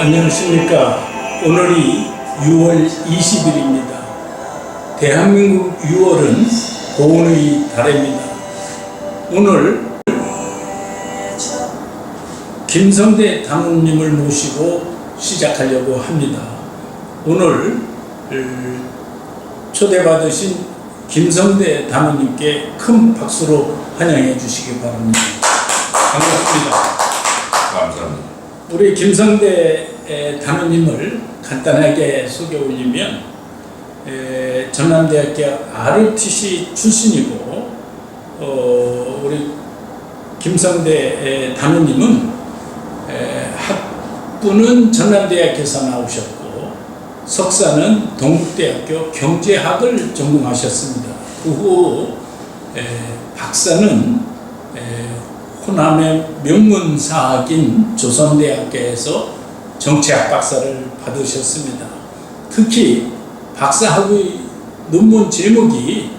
안녕하십니까. 오늘이 6월 20일입니다. 대한민국 6월은 고운의 달입니다. 오늘 김성대 단원님을 모시고 시작하려고 합니다. 오늘 초대받으신 김성대 단원님께 큰 박수로 환영해 주시기 바랍니다. 반갑습니다. 감사합니다. 우리 김성대 단원님을 간단하게 소개 올리면 전남대학교 ROTC 출신이고 우리 김성대 단원님은 학부는 전남대학교에서 나오셨고 석사는 동국대학교 경제학을 전공하셨습니다. 그 후 박사는 호남의 명문사학인 조선대학교에서 정치학 박사를 받으셨습니다. 특히 박사학의 논문 제목이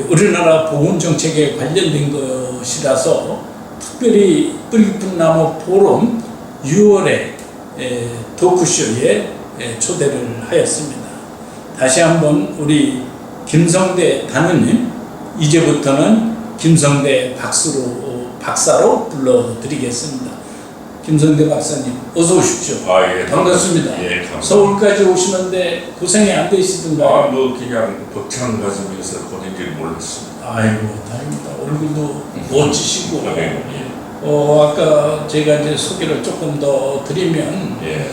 우리나라 보건정책에 관련된 것이라서 특별히 뿌리깊은 나무 포럼 6월에 토크쇼에 초대를 하였습니다. 다시 한번 우리 김성대 단원님, 이제부터는 김성대 박사로 불러드리겠습니다. 김성대 박사님, 어서 오십시오. 예, 반갑습니다. 예, 감사합니다. 서울까지 오시는데 고생이 안 되시던가요? 그냥 벅찬 가슴에서 보낸 줄 몰랐습니다. 아이고, 다행입니다. 얼굴도 멋지시고. 예. 아까 제가 이제 소개를 조금 더 드리면, 예.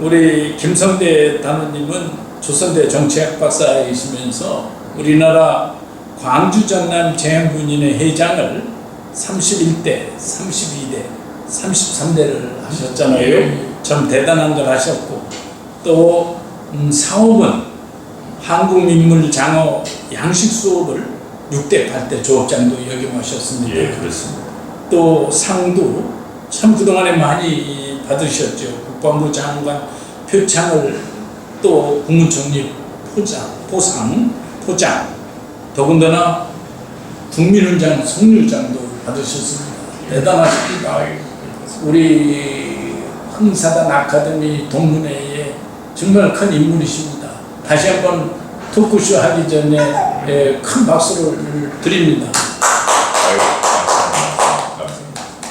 우리 김성대 단원님은 조선대 정치학 박사이시면서 우리나라 광주 전남 재향군인회 회장을 31대, 32대, 33대를 하셨잖아요. 예. 참 대단한 걸 하셨고, 또 사업은 한국민물장어 양식 수업을 6대, 8대 조업장도 역임하셨습니다. 예, 그렇습니다. 또 상도 참 그동안에 많이 받으셨죠. 국방부 장관 표창을, 또 국무총리 포장, 더군다나 국민훈장 성률장도 받으셨습니다. 대단하십니다. 우리 흥사단 아카데미 동문회에 정말 큰 인물이십니다. 다시 한번 토크쇼 하기 전에 큰 박수를 드립니다. 감사합니다.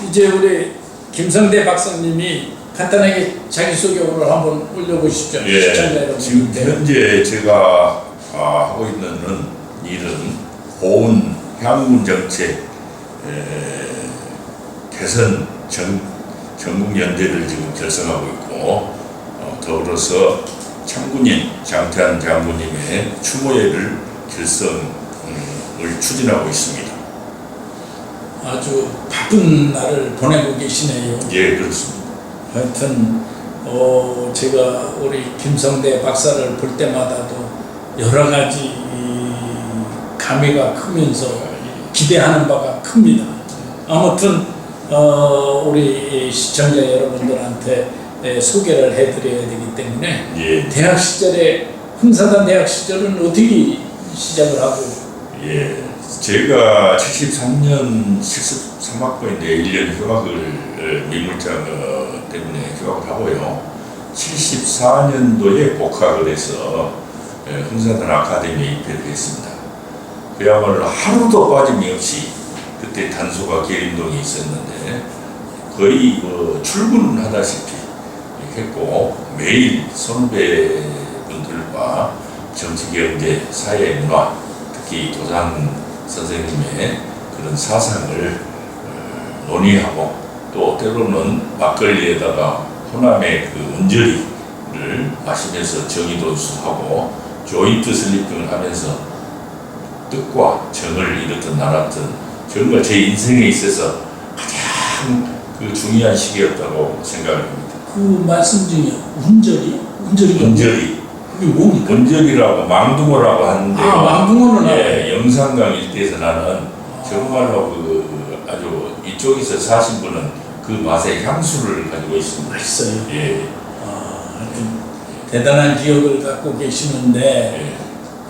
이제 우리 김성대 박사님이 간단하게 자기소개를 한번 올려보시죠. 시청자 예, 여러분. 지금 현재 제가 하고 있는 일은 고운 향군 정책 개선 전국연대를 지금 결성하고 있고, 더불어서 참군인 장태환 장군님의 추모회를 결성을 추진하고 있습니다. 아주 바쁜 날을 보내고 계시네요. 예, 그렇습니다. 하여튼 제가 우리 김성대 박사를 볼 때마다도 여러 가지 감회가 크면서 기대하는 바가 큽니다. 아무튼 우리 시청자 여러분들한테 소개를 해드려야 되기 때문에, 예. 대학 시절에, 흥사단 대학 시절은 어떻게 시작을 하고? 예, 제가 73년 73학번인데 1년 휴학을 민물장 때문에 휴학을 하고요. 74년도에 복학을 해서 흥사단 아카데미에 입회를 했습니다. 그야말로 하루도 빠짐없이 그때 단소가 계림동에 있었는데 거의 출근하다시피 했고, 매일 선배분들과 정치, 경제, 사회, 문화, 특히 도장 선생님의 그런 사상을 논의하고, 또 때로는 막걸리에다가 호남의 그 은저리를 마시면서 정의도수하고 조인트 슬리핑을 하면서 뜻과 정을 이루든 나눴던, 정말 제 인생에 있어서 가장 그 중요한 시기였다고 생각합니다. 그 말씀 중에 은저리? 은저리. 그게 뭡니까? 은저리라고 망둥어라고 하는데, 망둥어는 예, 영산강 일대에서 나는 정말로 아주 이쪽에서 사신 분은 그 맛의 향수를 가지고 있습니다. 맛있어요. 예. 하여튼 대단한 기억을 갖고 계시는데, 예.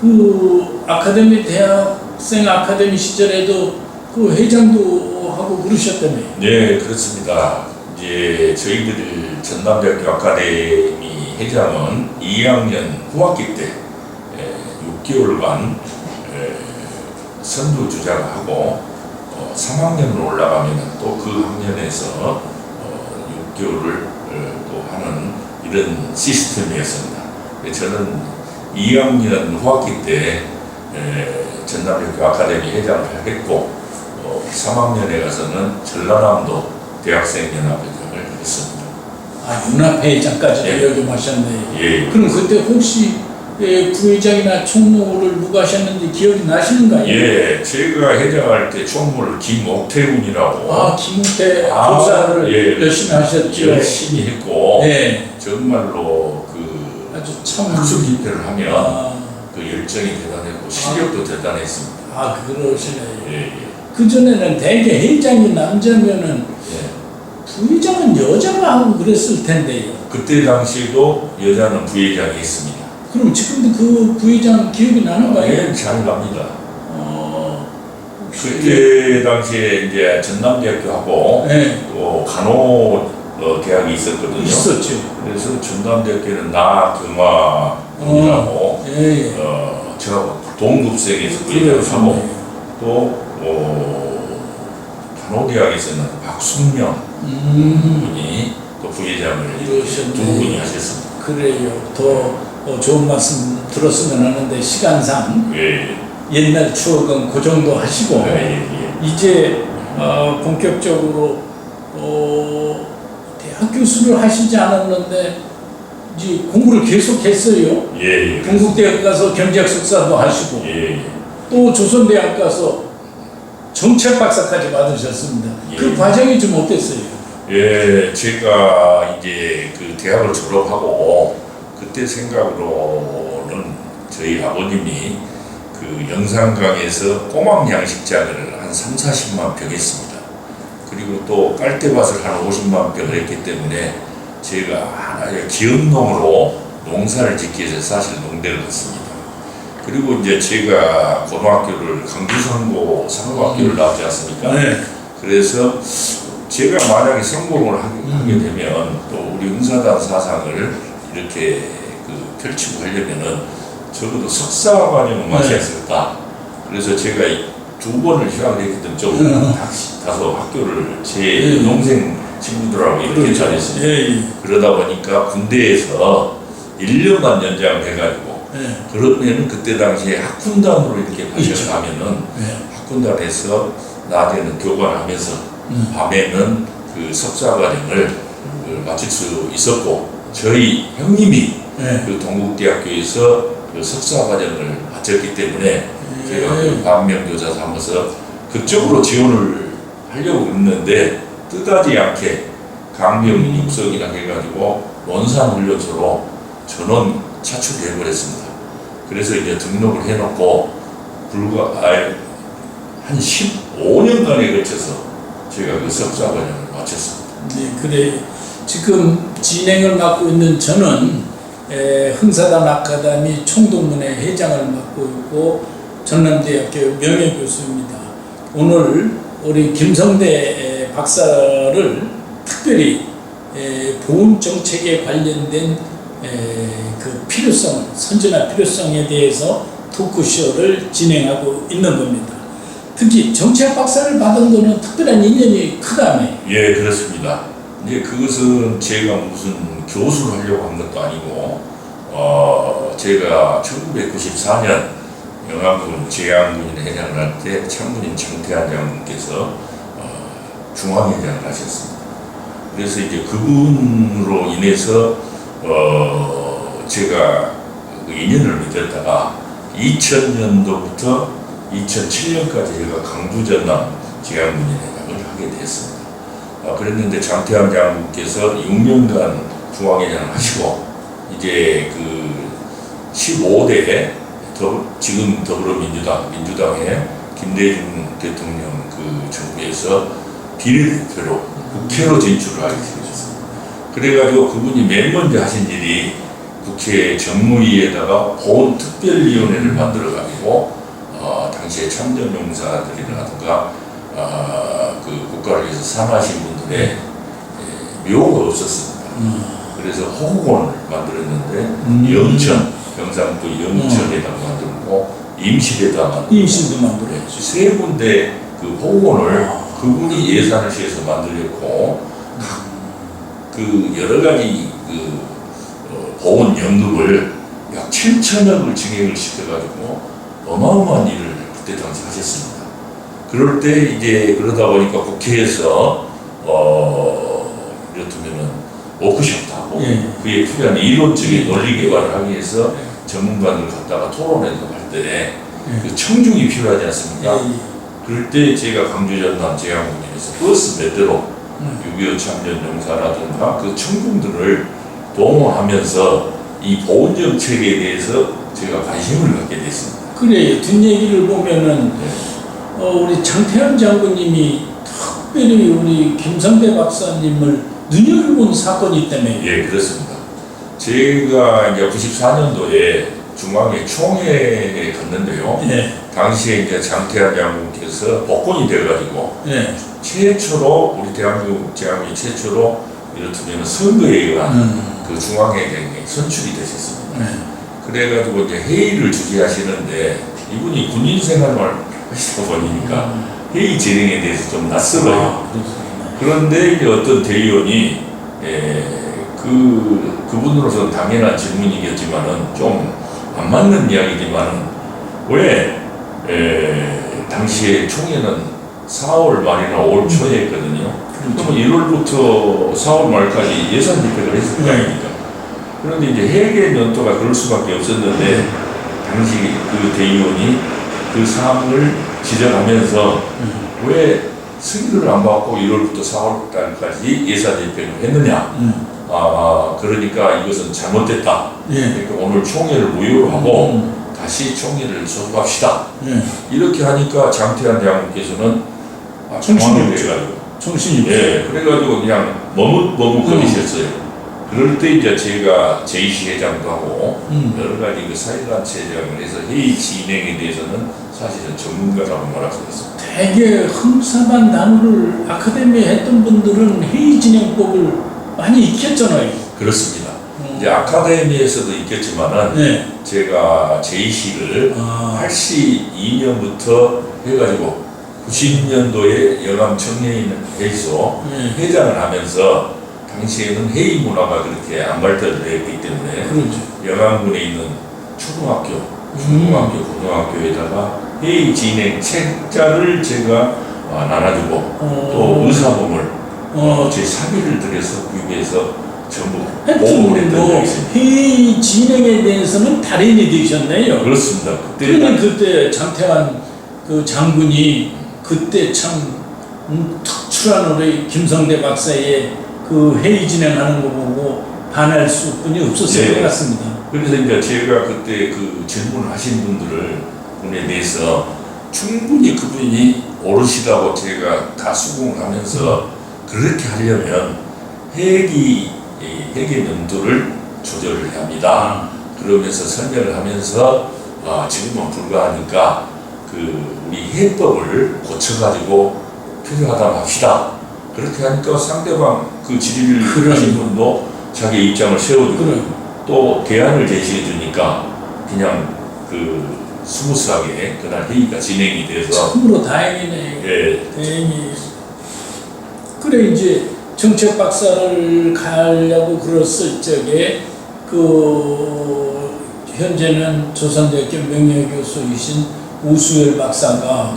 그 아카데미, 대학생 아카데미 시절에도 그 회장도 하고 그러셨다며요. 네, 그렇습니다. 이제 저희들 전남대학교 아카데미 회장은 2학년 후학기 때 6개월간 선두 주자를 하고 3학년으로 올라가면 또 그 학년에서 6개월을 또 하는 이런 시스템이었습니다. 저는 2학년 후학기 때 전남대학교 아카데미 회장을 했고 3학년에 가서는 전라남도 대학생연합회장을 했습니다. 아, 연합회장까지 예. 역임하셨네요. 예. 그럼 그때 혹시 부회장이나 총무를 누가 하셨는지 기억이 나시는가요? 예, 제가 회장할 때 총무를 김옥태군이라고 아, 김우태 교사를 예, 열심히 하셨죠. 열심히 했고 네, 정말로 그 아주 참. 학술 집회를 하면 아, 그 열정이 대단했고 실력도 대단했습니다. 아, 그러시네요. 예, 예. 그전에는 대개 회장이 남자면은 예. 부회장은 여자가 하고 그랬을 텐데요. 그때 당시에도 여자는 부회장이 있습니다. 그럼 지금도 그 부회장 기억이 나는가요? 예, 잘 납니다. 혹시 그때 당시에 이제 전남대학교하고 네, 또 간호 대학이 있었거든요. 있었죠. 그래서 전남대학교는 나경화이라고 예, 예. 제가 동급생에서 부회장을 하고 또 간호대학에서는 박순명 분이 또 부회장을 이러셨네. 두 분이 하셨습니다. 그래요. 더 좋은 말씀 들었으면 하는데 시간상 예, 옛날 추억은 그 정도 하시고 예, 예. 이제 본격적으로 대학 교수를 하시지 않았는데 이제 공부를 계속했어요. 예, 예. 동국대학 가서 경제학 석사도 하시고 예, 예. 또 조선대학 가서 정책 박사까지 받으셨습니다. 예. 그 과정이 좀 어땠어요? 예, 제가 이제 그 대학을 졸업하고 그때 생각으로는 저희 아버님이 그 영산강에서 꼬막 양식장을 한 3, 40만 평 했습니다. 그리고 또 깔대밭을 한 50만 평을 했기 때문에 제가 하나의 기업농으로 농사를 짓기 위해서 사실 농대를 갔습니다. 그리고 이제 제가 고등학교를 강주상고 상고학교를 나왔지 않습니까? 네. 그래서 제가 만약에 성공을 하게 되면 또 우리 응사단 사상을 이렇게 그 펼치고 하려면은 적어도 석사 과정은 마쳐야 했을까. 그래서 제가 두 번을 휴학을 했기 때문에 좀 다소 학교를 제 동생 친구들하고 이렇게 그렇죠. 다녔습니다. 예, 예. 그러다 보니까 군대에서 1년만 연장을 해가지고 예. 그러면은 그때 당시에 학군단으로 이렇게 발령하면은 예. 학군단에서 낮에는 교관하면서 밤에는 그 석사 과정을 마칠 수 있었고 저희 형님이 예. 그 동국대학교에서 그 석사 과정을 마쳤기 때문에 제가 그 반면교사 삼아서 그쪽으로 지원을 하려고 했는데 뜻하지 않게 강명 육성이라 해가지고 원산훈련소로 전원 차출해 버렸습니다. 그래서 이제 등록을 해놓고 불과 한 15년간에 걸쳐서 제가 그 석사 과정을 마쳤습니다. 네, 그래. 지금 진행을 맡고 있는 저는 흥사단 아카데미 총동문회 회장을 맡고 있고 전남대학교 명예교수입니다. 오늘 우리 김성대 박사를 특별히 보훈 정책에 관련된 그 필요성, 선진화 필요성에 대해서 토크쇼를 진행하고 있는 겁니다. 특히 정치학 박사를 받은 거는 특별한 인연이 크다며요. 예, 그렇습니다. 이제 그것은 제가 무슨 교수를 하려고 한 것도 아니고, 제가 1994년 영암군 제양군인 회장을 할 때 참군인 장태환 장군께서 중앙회장을 하셨습니다. 그래서 이제 그분으로 인해서 제가 그 인연을 맺었다가 2000년도부터 2007년까지 제가 강주 전남 제양군인 회장을 하게 됐습니다. 그랬는데 장태환 장군께서 6년간 중앙회장을 하시고 이제 그 15대 지금 민주당의 김대중 대통령 그 정부에서 비례대표로 국회로 진출을 하게 되셨습니다. 그래가지고 그분이 맨 먼저 하신 일이 국회 정무위에다가 보훈특별위원회를 만들어가지고 당시에 참전용사들이라든가 그 국가를 위해서 상하신 분들의 묘가 없었습니다. 그래서 호국원을 만들었는데 영천, 경상도 영천에다 만들고 임실에다 만들고 임실도 만들었지. 세 군데 그 호국원을 그분이 예산을 시해서 만들었고 그 여러 가지 그 보훈 연극을 약 7천억을 증액을 시켜가지고 어마어마한 일을 그때 당시 하셨습니다. 그럴 때 이제 그러다 보니까 국회에서 이렇다면은 워크숍도 하고 그에 필요한 이론적인 논리 개발을 하기 위해서 전문가들 갖다가 토론회도 할 때 그 청중이 필요하지 않습니까? 그럴 때 제가 광주 전남 제왕군에서 버스 몇 대로 6.25 참전 용사라든가 그 청중들을 동원하면서 이 보훈 정책에 대해서 제가 관심을 갖게 됐습니다. 그래, 뒷얘기를 보면은 우리 장태환 장군님이 특별히 우리 김성대 박사님을 눈여겨본 사건이 때문에. 예, 그렇습니다. 제가 이제 94년도에 중앙회 총회에 갔는데요. 당시에 이제 장태환 장군께서 복권이 돼가지고 최초로 우리 대한민국 제왕이 최초로 이렇다면 선거에 의한 그 중앙회장에 선출이 되셨습니다. 그래가지고 이제 회의를 주재하시는데 이분이 군인 생활을 하시다 보니까 회의 진행에 대해서 좀 낯설어요. 그런데 이제 어떤 대의원이 그분으로서는 당연한 질문이겠지만은 좀 안 맞는 이야기지만은 왜 당시에 총회는 4월 말이나 5월 초에 했거든요. 그러면 1월부터 4월 말까지 예산 집행을 했을 거 아닙니까? 그런데 이제 해계 연도가 그럴 수밖에 없었는데 당시 그 대의원이 그 사항을 지적하면서 왜 승인을 안 받고 1월부터 4월 달까지 예산 집행을 했느냐? 그러니까 이것은 잘못됐다. 그러니까 오늘 총회를 무효로 하고 다시 총회를 소집합시다. 이렇게 하니까 장태환 장군께서는 정신이 없죠. 정신이 그래가지고 그냥 머뭇거리셨어요. 그럴 때 이제 제가 제2시 회장도 하고 여러 가지 그 사회단체장을 해서 회의 진행에 대해서는 사실은 전문가라고 말할 수 있습니다. 되게 흠삽한 단어를 아카데미에 했던 분들은 회의 진행법을 많이 익혔잖아요. 그렇습니다. 이제 아카데미에서도 있겠지만은 제가 제2시를 82년부터 해가지고 90년도에 영암 청년회의소 회장을 하면서 당시에는 회의 문화가 그렇게 안 발달되었기 때문에 영암군에 있는 초등학교, 중등학교, 고등학교에다가 회의 진행 책자를 제가 나눠주고 또 의사봉을 제 사비를 들여서 구입해서 전부 보험을 했던 적이 있습니다. 회의 진행에 대해서는 달인이 되셨네요. 그렇습니다. 그때 장태환 그 장군이 그때 참 특출한 우리 김성대 박사의 그 회의 진행하는 거 보고 반할 수뿐이 없었을 것 같습니다. 그래서 이제 제가 그때 그 질문을 하신 분에 대해서 충분히 그분이 옳으시다고 제가 다 수긍하면서 그렇게 하려면 회계 연도를 조절을 해야 합니다. 그러면서 설명을 하면서 지금은 불가하니까 우리 해법을 고쳐가지고 필요하다고 합시다. 그렇게 하니까 상대방 그 질의를 하신 분도 자기 입장을 세워주고 또 대안을 제시해 주니까 그냥 스무스하게 그날 회의가 진행이 돼서 참으로 다행이네요. 다행히. 그래 이제 정책 박사를 가려고 그랬을 적에 현재는 조선대학교 명예교수이신 우수열 박사가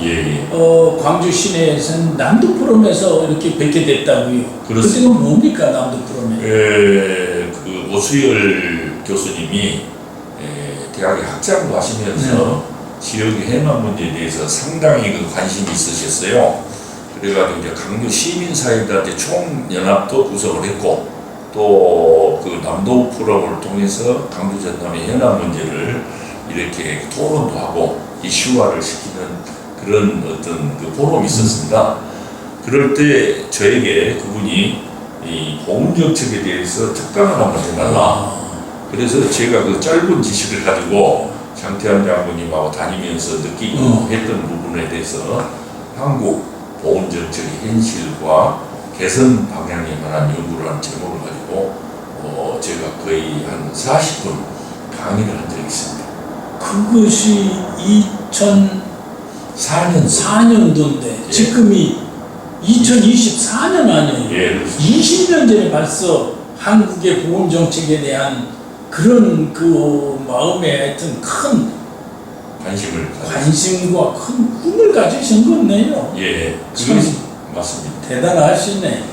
광주 시내에서는 남도 포럼에서 이렇게 뵙게 됐다고요. 그때가 뭡니까 남도 포럼에? 그 우수열 교수님이 대학에 학장도 하시면서 지역의 해만 문제에 대해서 상당히 관심이 있으셨어요. 그래가지고 이제 강주 시민사회단체 총연합도 구성을 했고 또 그 남도 포럼을 통해서 강주 전남의 현안 문제를 이렇게 토론도 하고 이슈화를 시키는 그런 어떤 그 포럼이 있었습니다. 그럴 때 저에게 그분이 이 보훈 정책에 대해서 특강을 한번 해달라. 그래서 제가 그 짧은 지식을 가지고 장태환 장군님하고 다니면서 느끼고 했던 부분에 대해서 한국 보훈 정책의 현실과 개선 방향에 관한 연구라는 제목을 가지고 제가 거의 한 40분 강의를 한 적이 있습니다. 그것이 2004년도인데 예. 지금이 2024년 아니에요. 예, 그렇습니다. 20년 전에 벌써 한국의 보건 정책에 대한 그런 그 마음에 하여튼 큰 관심과 큰 꿈을 가지신 거네요. 예, 참 맞습니다. 대단하시네.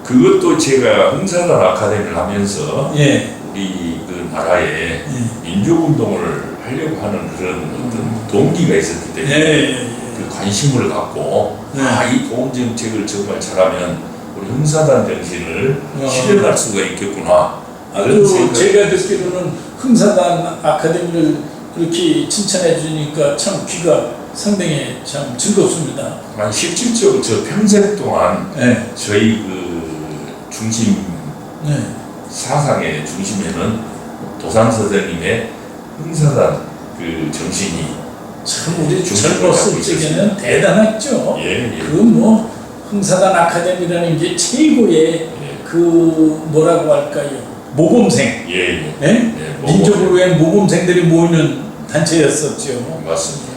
그것도 제가 흥사단 아카데미를 하면서 예. 우리 그 나라에 예. 민족운동을 하려고 하는 그런 어떤 동기가 있었기 때문에 예. 그 관심을 갖고 네. 이 보험 정책을 정말 잘하면 우리 흥사단 정신을 실현할 수가 있겠구나. 이런 생각. 제가 듣기로는 흥사단 아카데미를 그렇게 칭찬해 주니까 참 귀가 상당히 참 즐겁습니다. 한 실질적으로 저 평생 동안 네. 저희 그 중심 네. 사상의 중심에는 도산 선생님의 흥사단 그 정신이 참 우리 중심을 젊었을 갖고 적에는 있었습니다. 대단했죠. 예, 예. 그 뭐 흥사단 아카데미라는 게 최고의 예. 그 뭐라고 할까요? 모범생. 예, 예. 네? 예, 민족을 위한 모범생들이 모이는 단체였었죠. 맞습니다.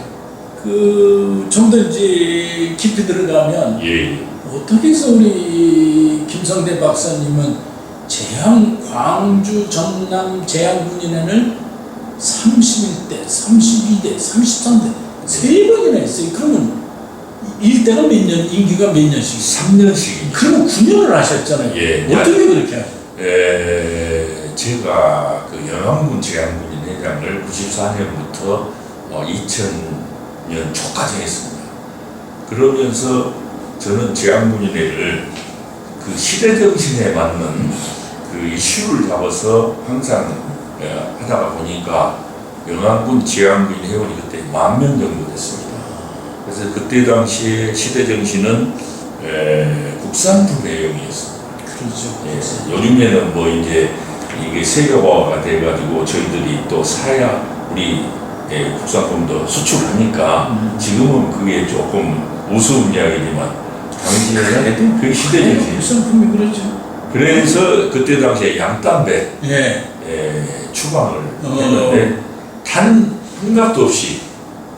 그 좀 더 이제 깊이 들어가면 예, 어떻게 해서 우리 김성대 박사님은 광주 전남 제양군인회를 31대, 32대, 33대 세 번이나 했어요. 그러면 일대가 몇 년, 임기가 몇 년씩? 3년씩입니다. 그러면 9년을 하셨잖아요. 예. 어떻게 그렇게 하죠? 제가 그 영암군 제양군인 회장을 94년부터 2000년 초까지 했습니다. 그러면서 저는 제양군인회를 그 시대 정신에 맞는 그 이슈를 잡아서 항상 하다가 보니까 영암군 제양군인 회원이 그때 10,000명 정도 됐습니다. 그래서 그때 당시에 시대 정신은 국산품 회용이었습니다. 그렇죠. 예, 요즘에는 뭐 이제 이게 세계화가 돼가지고 저희들이 또 사야 우리 국산품도 수출하니까 지금은 그게 조금 우스운 이야기지만 당시에는 그 시대 정신. 국산품이 그렇죠. 그래서 그때 당시에 양담배 예. 추방을 했는데 단 한 값도 없이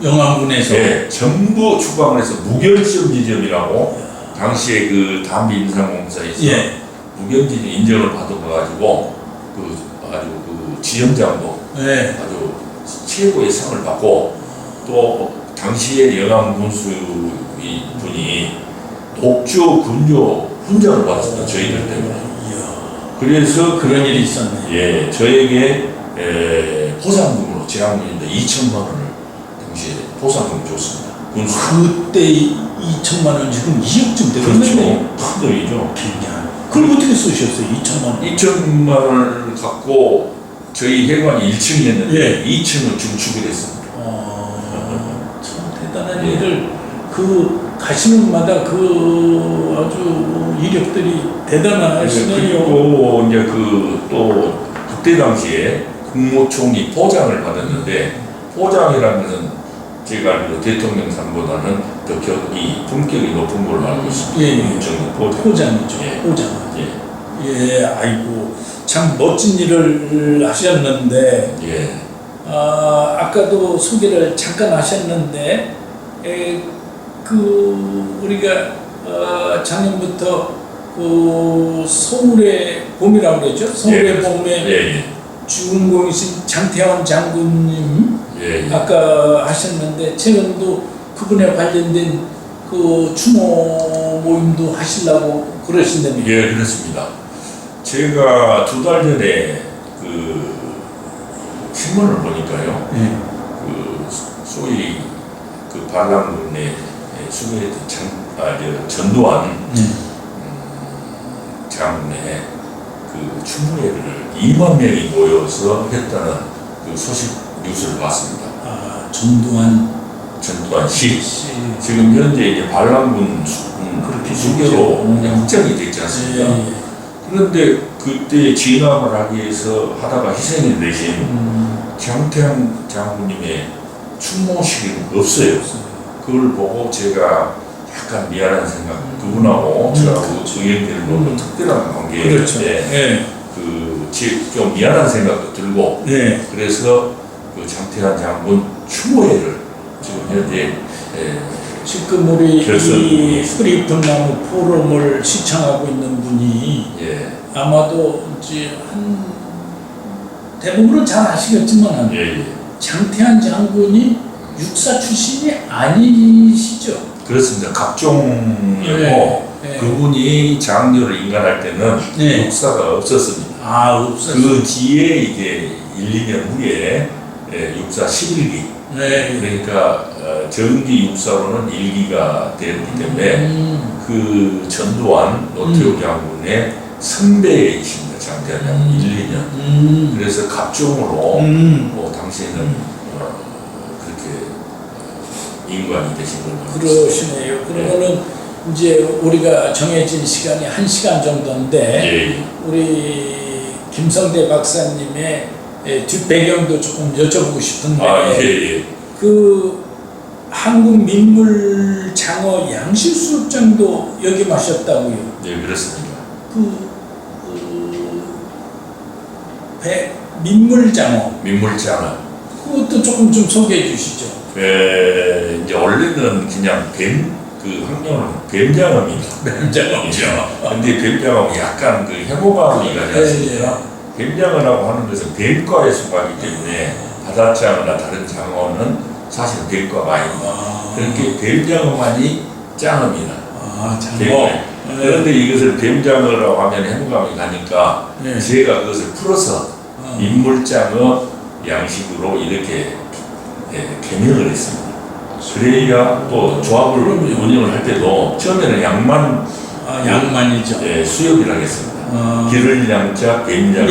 영암군에서 전부 추방을 해서 무결점 지점이라고 당시에 그 담배 인상공사에서 예. 무견지 인정을 받아가지고 그 아주 그 지점장도 예. 아주 최고의 상을 받고 또 당시에 영암 군수 분이 독주 군조 훈장을 받았습니다. 저희들 때문에. 그래서 그런 일이 있었네. 예, 저에게 보상금으로 제왕군인데 2,000만 원을 당시에 보상금 줬습니다. 군수. 그때 2천만 원 지금 2억쯤 되겠네요. 큰 돈이죠. 굉장히. 그걸 어떻게 쓰셨어요? 2천만 원? 2,000만 원을 갖고 저희 회관이 1층이었는데 예. 2층을 중축을 했습니다. 참 대단한 일을 가시는 마다 아주 이력들이 대단하시네요. 그리고 이제 또 그때 당시에 국무총리 포장을 받았는데 포장이라는 것은 제가 알기로 대통령 상보다는 더 이 품격이 높은 걸로 알고 있습니다. 예, 예. 국무총리 포장. 포장이죠. 예. 포장. 예. 예, 아이고 참 멋진 일을 하셨는데 예. 아까도 소개를 잠깐 하셨는데 우리가 작년부터 서울의 봄이라고 그러죠. 서울의 예. 봄에 예. 주인공이신 장태환 장군님 예. 아까 하셨는데 최근도 그분에 관련된 추모 모임도 하시려고 그러신다면요. 예, 그렇습니다. 제가 2달 전에 신문을 보니까요. 예. 소위 반란군의 수배했던 전두환 장군의 추모회를 2만 명이 모여서 했다는 소식 뉴스를 봤습니다. 전두환 씨. 지금 현재 이제 반란군 그렇게 수교로 확정이 됐지 않습니까? 예. 그런데 그때 진압을 하기 위해서 하다가 희생이 되신 장태환 장군님의 추모식은 없어요. 그걸 보고 제가 약간 미안한 생각. 그분하고 저하고 의원들로 특별한 그렇죠. 관계인데 예. 좀 미안한 생각도 들고 예. 그래서 그 장태환 장군 추모회를 지금 현재 지금 우리 그래서- 이 수리푼 나무 포럼을 시청하고 있는 분이 예, 아마도 이제 한 대부분은 잘 아시겠지만 예, 예. 장태환 장군이 육사 출신이 아니시죠? 그렇습니다. 각종이고 네. 그분이 장교를 인간할 때는 네. 육사가 없었습니다. 아, 없었어요. 그 뒤에 이제 1, 2년 후에 육사 11기 네. 그러니까 정기 육사로는 1기가 되기 때문에 그 전두환 노태우 장군의 선배이십니다. 장태환 장군 1, 2년 그래서 갑종으로 뭐 당시에는 그렇게 인관이 되신 걸로 그러시네요. 그러면은 이제 우리가 정해진 시간이 1시간 정도인데 예, 우리 김성대 박사님의 뒷배경도 조금 여쭤보고 싶은데 예. 그 한국 민물 장어 양식수업장도 역임하셨다고요. 네, 그렇습니다. 민물 장어 민물장어. 그것도 조금 좀 소개해 주시죠. 이제 원래는 그냥 그 학명은 뱀장어입니다. 뱀장어죠. 근데 뱀장어는 약간 그 해모감이 가지 않습니까? 뱀장어라고 하는 것은 뱀과에 속하기 때문에 바다장어나 다른 장어는 사실 뱀과가 아닙니다. 그렇게 뱀장어만이 짱어입니다. 아, 장어. 그런데 이것을 뱀장어라고 하면 해모감이 가니까 네. 제가 그것을 풀어서 민물장어 양식으로 이렇게 개명을 했습니다. 그래야 또 조합을 운영을 할 때도 처음에는 양만 양만이죠. 수협이라고 했습니다. 기를 양자, 뱀장어.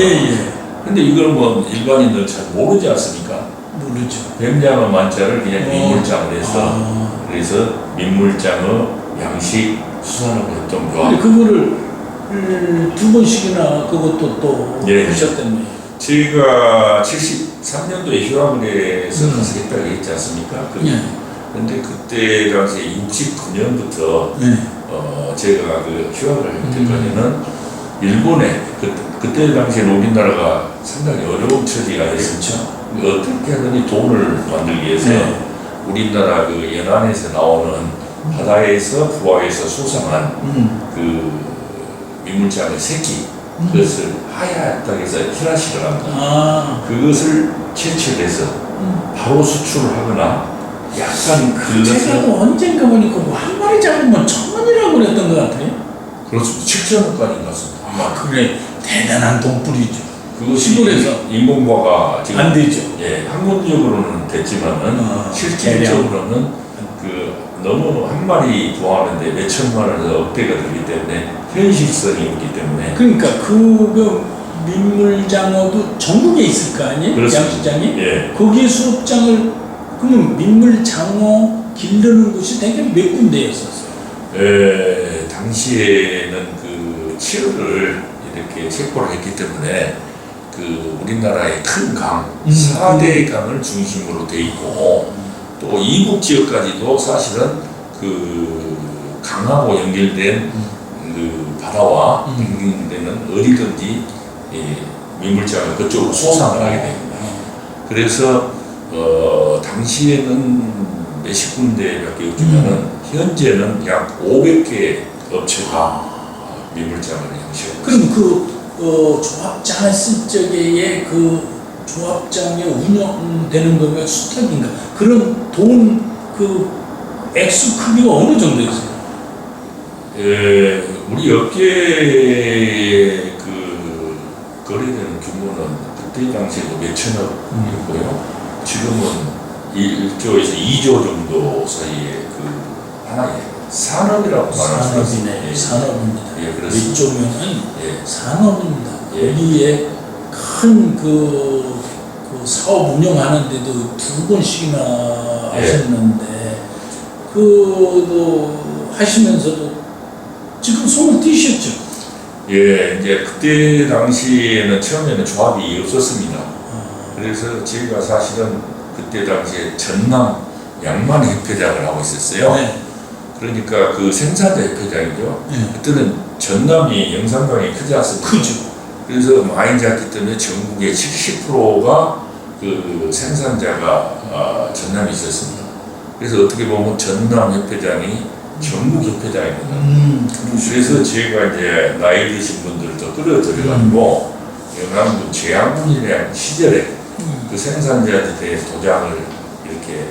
근데 이걸 뭐 일반인들 잘 모르지 않습니까? 모르죠. 뱀장어 만자를 그냥 민물장어로 해서 그래서 민물장어 양식 수산업 협동 조합. 근데 그거를 2번씩이나 그것도 또 하셨다며요. 제가 73년도에 휴학을 해서 가서 했다고 했지 않습니까? 근데 그때 당시에 69년부터 제가 그 휴학을 할 때까지는 일본에 그때 당시에 우리나라가 상당히 어려운 처지가 됐었죠. 어떻게 하더니 돈을 만들기 위해서 우리나라 그 연안에서 나오는 바다에서 부하에서 수상한 그 민물장어 새끼 그것을 하얗다고 해서 히라시를 합니다. 그것을 채취해서 바로 수출을 하거나 약간 제가 뭐 언젠가 보니까 뭐 한 마리 잡으면 1,000원이라고 그랬던 것 같아요. 그렇습니다. 7천원까지 갔습니다. 그래 대단한 돈벌이죠. 그것이 시골에서 인공과가 지금 안 되죠. 학문적으로는 됐지만은 실질적으로는 그 너무 한 마리 부화하는데 몇 천만 원에서 억대가 들기 때문에 현실성이 없기 때문에 그러니까 그 민물장어도 전국에 있을 거 아니에요? 그렇습니다. 양식장이? 거기에 수업장을 그러면 민물장어 기르는 곳이 되게 몇 군데였었어요? 당시에는 그 치료를 이렇게 체포를 했기 때문에 그 우리나라의 큰 강, 4대 강을 중심으로 돼 있고 또 이북 지역까지도 사실은 그 강하고 연결된 그 바다와 연결되는 어디든지 민물장을 그쪽으로 수상을 하게 됩니다. 그래서 당시에는 몇십 군데밖에 없지만은 현재는 약 500개 업체가 민물장을 양식하고 그럼 그 조합장 했을 적에 그 조합장에 운영되는 거가 수탁인가? 그런 돈 그 액수 크기가 어느 정도 있어요? 우리 업계의 그 거래되는 규모는 그때 당시에도 몇천억이었고요. 지금은 1조에서 2조 정도 사이에 그 하나의 산업이라고 말할 수 있습니다. 산업입니다. 그렇습니다. 이쪽면은 산업입니다. 여기에 큰 그 사업 운영하는데도 2번씩이나 하셨는데 그도 하시면서도 지금 손을 띄셨죠? 이제 그때 당시에는 처음에는 조합이 없었습니다. 그래서 제가 사실은 그때 당시에 전남 양만협회장을 하고 있었어요. 그러니까 그 생산자 협회장이죠. 예. 그때는 전남이 영산강이 크지 않습니까? 크죠. 그래서 많이 잤기 때문에 전국의 70%가 그 생산자가 전남이 있었습니다. 그래서 어떻게 보면 전남 협회장이 전국 협회장이거든요. 그래서 제가 이제 나이 드신 분들을 더 끌어들여가지고 영남군 제양군이라는 시절에 그 생산자들의 도장을 이렇게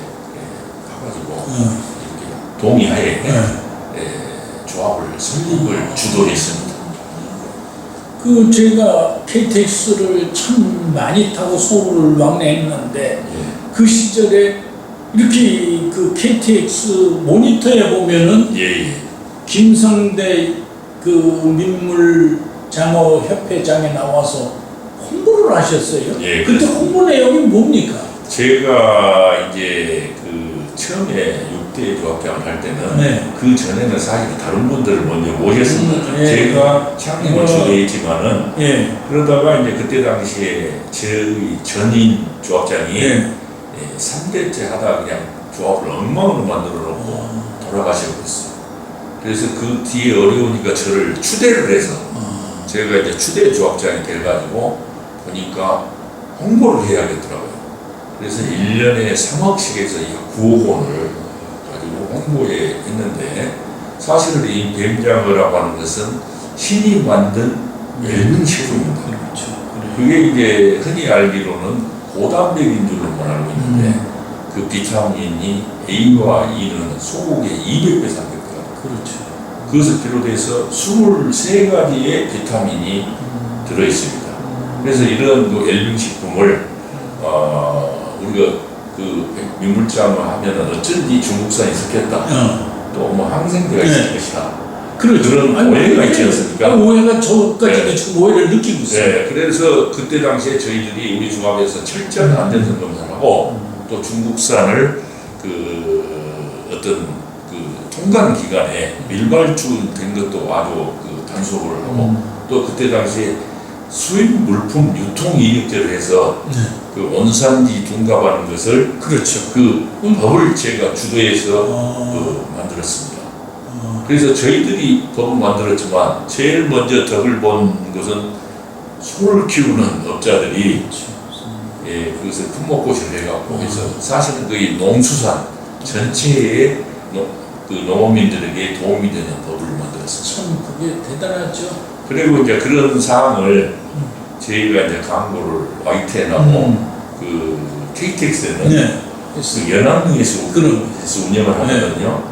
가가지고 이렇게 동의하에 조합을 설립을 주도했습니다. 그 제가 KTX를 참 많이 타고 서울을 왕래했는데 그 시절에 이렇게 그 KTX 모니터에 보면은 예. 김성대 그 민물장어 협회장에 나와서 홍보를 하셨어요. 예, 그때 홍보 내용이 뭡니까? 제가 이제 그 처음에 6대 조합장을 할 때는 네. 그 전에는 사실 다른 분들을 먼저 모셨습니다. 예. 제가 창립을 주도했지만은 예. 그러다가 이제 그때 당시에 저희 전임 조합장이 예. 3대째 하다 그냥 조합을 엉망으로 만들어 놓고 돌아가셔버렸어요. 그래서 그 뒤에 어려우니까 저를 추대를 해서 제가 이제 추대 조합장이 돼가지고 보니까 홍보를 해야겠더라고요. 그래서 1년에 3억씩에서 9억 원을 가지고 홍보에 했는데 사실은 이 뱀장어라고 하는 것은 신이 만든 웰빙 식품입니다. 그렇죠. 그게 이제 흔히 알기로는 고단백인 줄로만 알고 있는데 그 비타민이 A와 E는 소고기의 200배, 300배가 그렇죠. 그것을 비롯해서 23가지의 비타민이 들어있습니다. 그래서 이런 그 웰빙 식품을 우리가 그 민물장어 하면은 어쩐지 중국산이 섞였다. 또 뭐 항생제가 있을 것이다. 그렇죠. 그런 오해가 있지 않습니까? 오해가 저까지도 지금 오해를 느끼고 있어요. 네, 그래서 그때 당시에 저희들이 우리 조합에서 철저한 안전성 검사를 하고 또 중국산을 그 어떤 그 통관 기간에 밀발주된 것도 아주 그 단속을 하고 또 그때 당시에 수입 물품 유통 이력제를 해서 그 원산지 둔갑하는 것을 그렇죠. 그 법을 제가 주도해서 그 만들었습니다. 그래서 저희들이 법을 만들었지만 제일 먼저 덕을 본 것은 소를 키우는 업자들이 예, 그것을 품목고시를 해갖고 해서 사실은 거의 농수산 전체의 그 농업민들에게 도움이 되는 법을 만들었습니다. 참 그게 대단하죠. 그리고 이제 그런 사항을 저희가 이제 광고를 YTN하고 그 KTX에는 네. 그 연합리에서 그럼. 운영을 하거든요.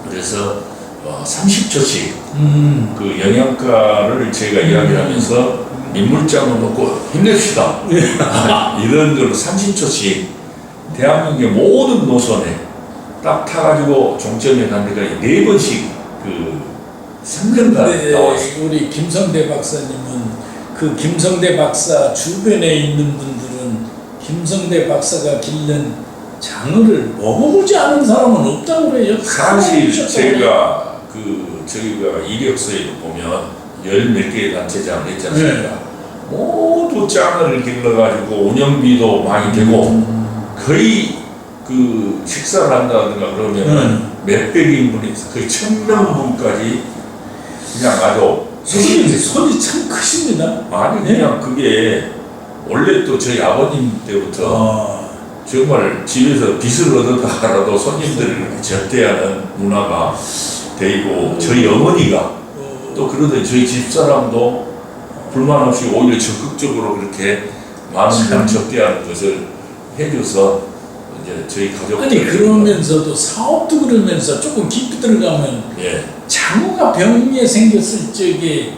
그래서 30초씩 그 영양가를 제가 이야기하면서 민물장어 먹고 힘냅시다. 이런 걸로 30초씩 대한민국의 모든 노선에 딱 타가지고 종점에 간 데가 4번씩 그 3년간 나왔어요. 우리 김성대 박사님은 그 김성대 박사 주변에 있는 분들은 김성대 박사가 기른 장어를 먹어보지 않은 사람은 없다고 그래요. 사실 제가 그 저희가 이력서에 보면 10몇 개의 단체장을 했지 않습니까? 모두 장어를 길러가지고 운영비도 많이 되고 거의 그 식사를 한다든가 그러면 몇백 인분에서 거의 1000명분까지 그냥 아주 손이 참 크십니다. 아니 그냥 그게 원래 또 저희 아버님 때부터 정말 집에서 빚을 얻어다가라도 손님들을 접대하는 문화가 되고 저희 어머니가 또 그러더니 저희 집사람도 불만 없이 오히려 적극적으로 그렇게 많은 분 접대하는 것을 해줘서 이제 저희 가족 아니 그러면서도 사업도 그러면서 조금 깊이 들어가면 예. 장어가 병에 생겼을 적에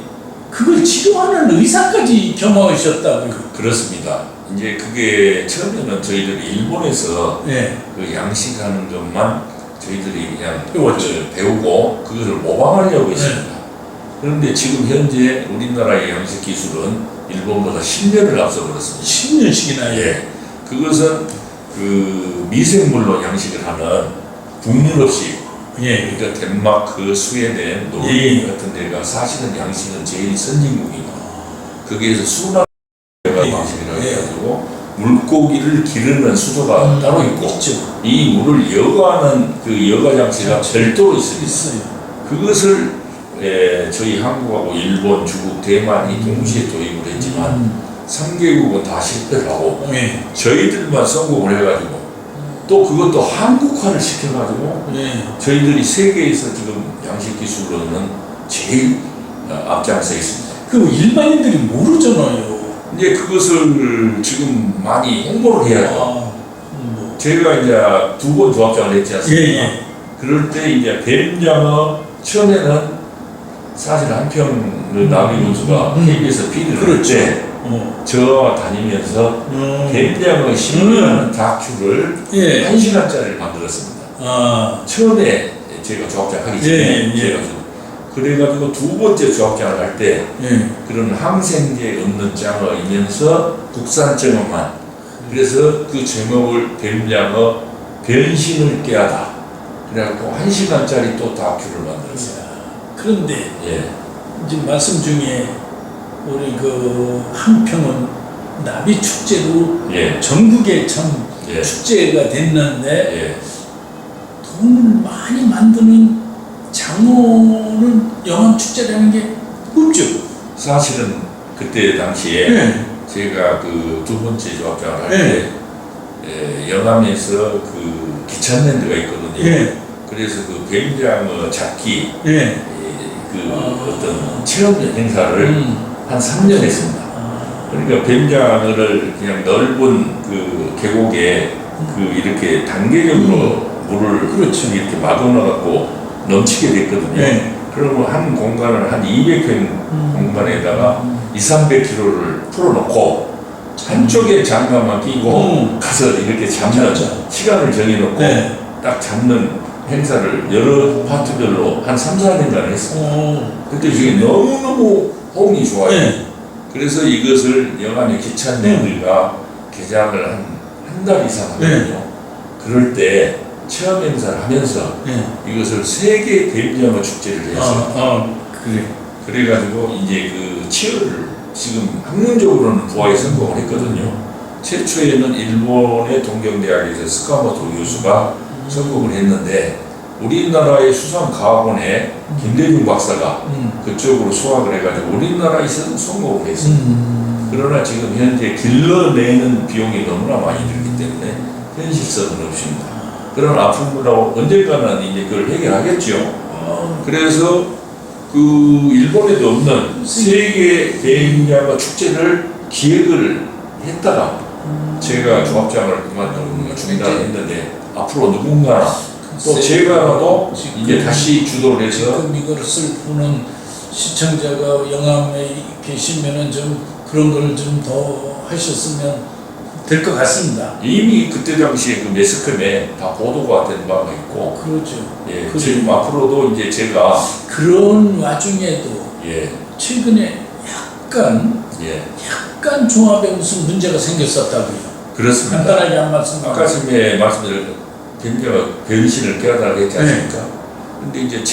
그걸 치료하는 의사까지 겸하셨다고요. 그렇습니다. 이제 그게 처음에는 저희들이 일본에서 네. 그 양식하는 것만 저희들이 그냥 배웠죠. 배우고 그것을 모방하려고 했습니다. 그런데 지금 현재 우리나라의 양식 기술은 일본보다 10년을 앞서버렸습니다. 10년씩이나 예. 그것은 그 미생물로 양식을 하는 국물 없이 예. 그러니까 덴마크, 스웨덴, 노르웨이 같은 데가 사실은 양식은 제일 선진국이고 거기에서 순환 방식이라고 해가지고 물고기를 기르는 수조가 따로 있고 있죠. 이 물을 여과하는 그 여과 장치가 별도로 있습니다. 있어요. 그것을 저희 한국하고 일본, 중국, 대만이 동시에 도입을 했지만 3개국은 다 실패를 하고 네. 저희들만 성공을 해가지고 또 그것도 한국화를 시켜가지고 네. 저희들이 세계에서 지금 양식 기술로는 제일 앞장서 있습니다. 그 일반인들이 모르잖아요. 이제 그것을 지금 많이 홍보를 해야죠. 제가 이제 2번 조합장을 했지 않습니까? 예, 예. 그럴 때 이제 뱀장어 처음에는 사실 한평 나비 군수가 KBS PD를 그렇죠. 때 저와 다니면서 뱀장어 신비라는 다큐를 예. 1시간짜리를 만들었습니다. 아, 처음에 제가 조합장 하기 전에 예, 예. 제가 그래가지고 2번째 조합장을 할 때 예. 그런 항생제 없는 장어이면서 국산 장어만 그래서 그 제목을 뱀장어 변신을 깨하다 그래갖고 1시간짜리 또 다큐를 만들었어요. 그런데 예. 지금 말씀 중에 우리 그 한평은 나비 축제로 예. 전국에 참 예. 축제가 됐는데 예. 돈을 많이 만드는 장어는 영암 축제라는 게 없죠. 사실은 그때 당시에 네. 제가 그 2번째 조합장을 할 때 네. 영암에서 그 기찬랜드가 있거든요. 예. 그래서 그 뱀장어 잡기 예. 그 어떤 체험 행사를 한 3년 했습니다. 그러니까 뱀장어를 그냥 넓은 그 계곡에 그 이렇게 단계적으로 물을 그렇죠. 이렇게 막아놔갖고 넘치게 됐거든요. 네. 그러면 한 공간을 한 200평 공간에다가 200~300kg를 풀어놓고 한쪽에 장갑만 끼고 가서 이렇게 잡는 시간을 정해놓고 네. 딱 잡는 행사를 여러 파트별로 한 3~4년간 했습니다. 그때 이게 너무너무 호응이 좋아요. 네. 그래서 이것을 영암의 기찬랜드가 개장을 한 달 이상 하거든요. 그럴 때 체험 행사를 하면서 이것을 세계 뱀장어 축제를 했어요. 그래. 그래가지고 이제 그 치어를 지금 학문적으로는 부하에 성공을 했거든요. 최초에는 일본의 동경대학에서 스카모토 교수가 성공을 했는데 우리나라의 수산과학원의 김대중 박사가 그쪽으로 수학을 해가지고 우리나라에서 성공을 했습니다. 그러나 지금 현재 길러내는 비용이 너무나 많이 들기 때문에 현실성은 없습니다. 그런 아픔으로 언젠가는 이제 그걸 해결하겠죠. 그래서 그 일본에도 없는 세계 뱀장어 축제를 기획을 했다가 제가 조합장을 그만두고 중단했는데 앞으로 누군가나 또 제가라도 이제 다시 주도를 해서 지금 이것을 보는 시청자가 영암에 계시면은 좀 그런 걸 좀 더 하셨으면 될 것 같습니다. 이미 그때 당시에 그 매스컴에 다 보도가 된 바가 있고 그렇죠. 예, 지금 앞으로도 이제 제가 그런 와중에도 예, 최근에 예, 약간 조합에 무슨 문제가 생겼었다고요. 그렇습니다. 간단하게 한 말씀. 아까 전에 말씀드린 뱀장어 변신을 깨달라고 했지 않습니까? 근데 이제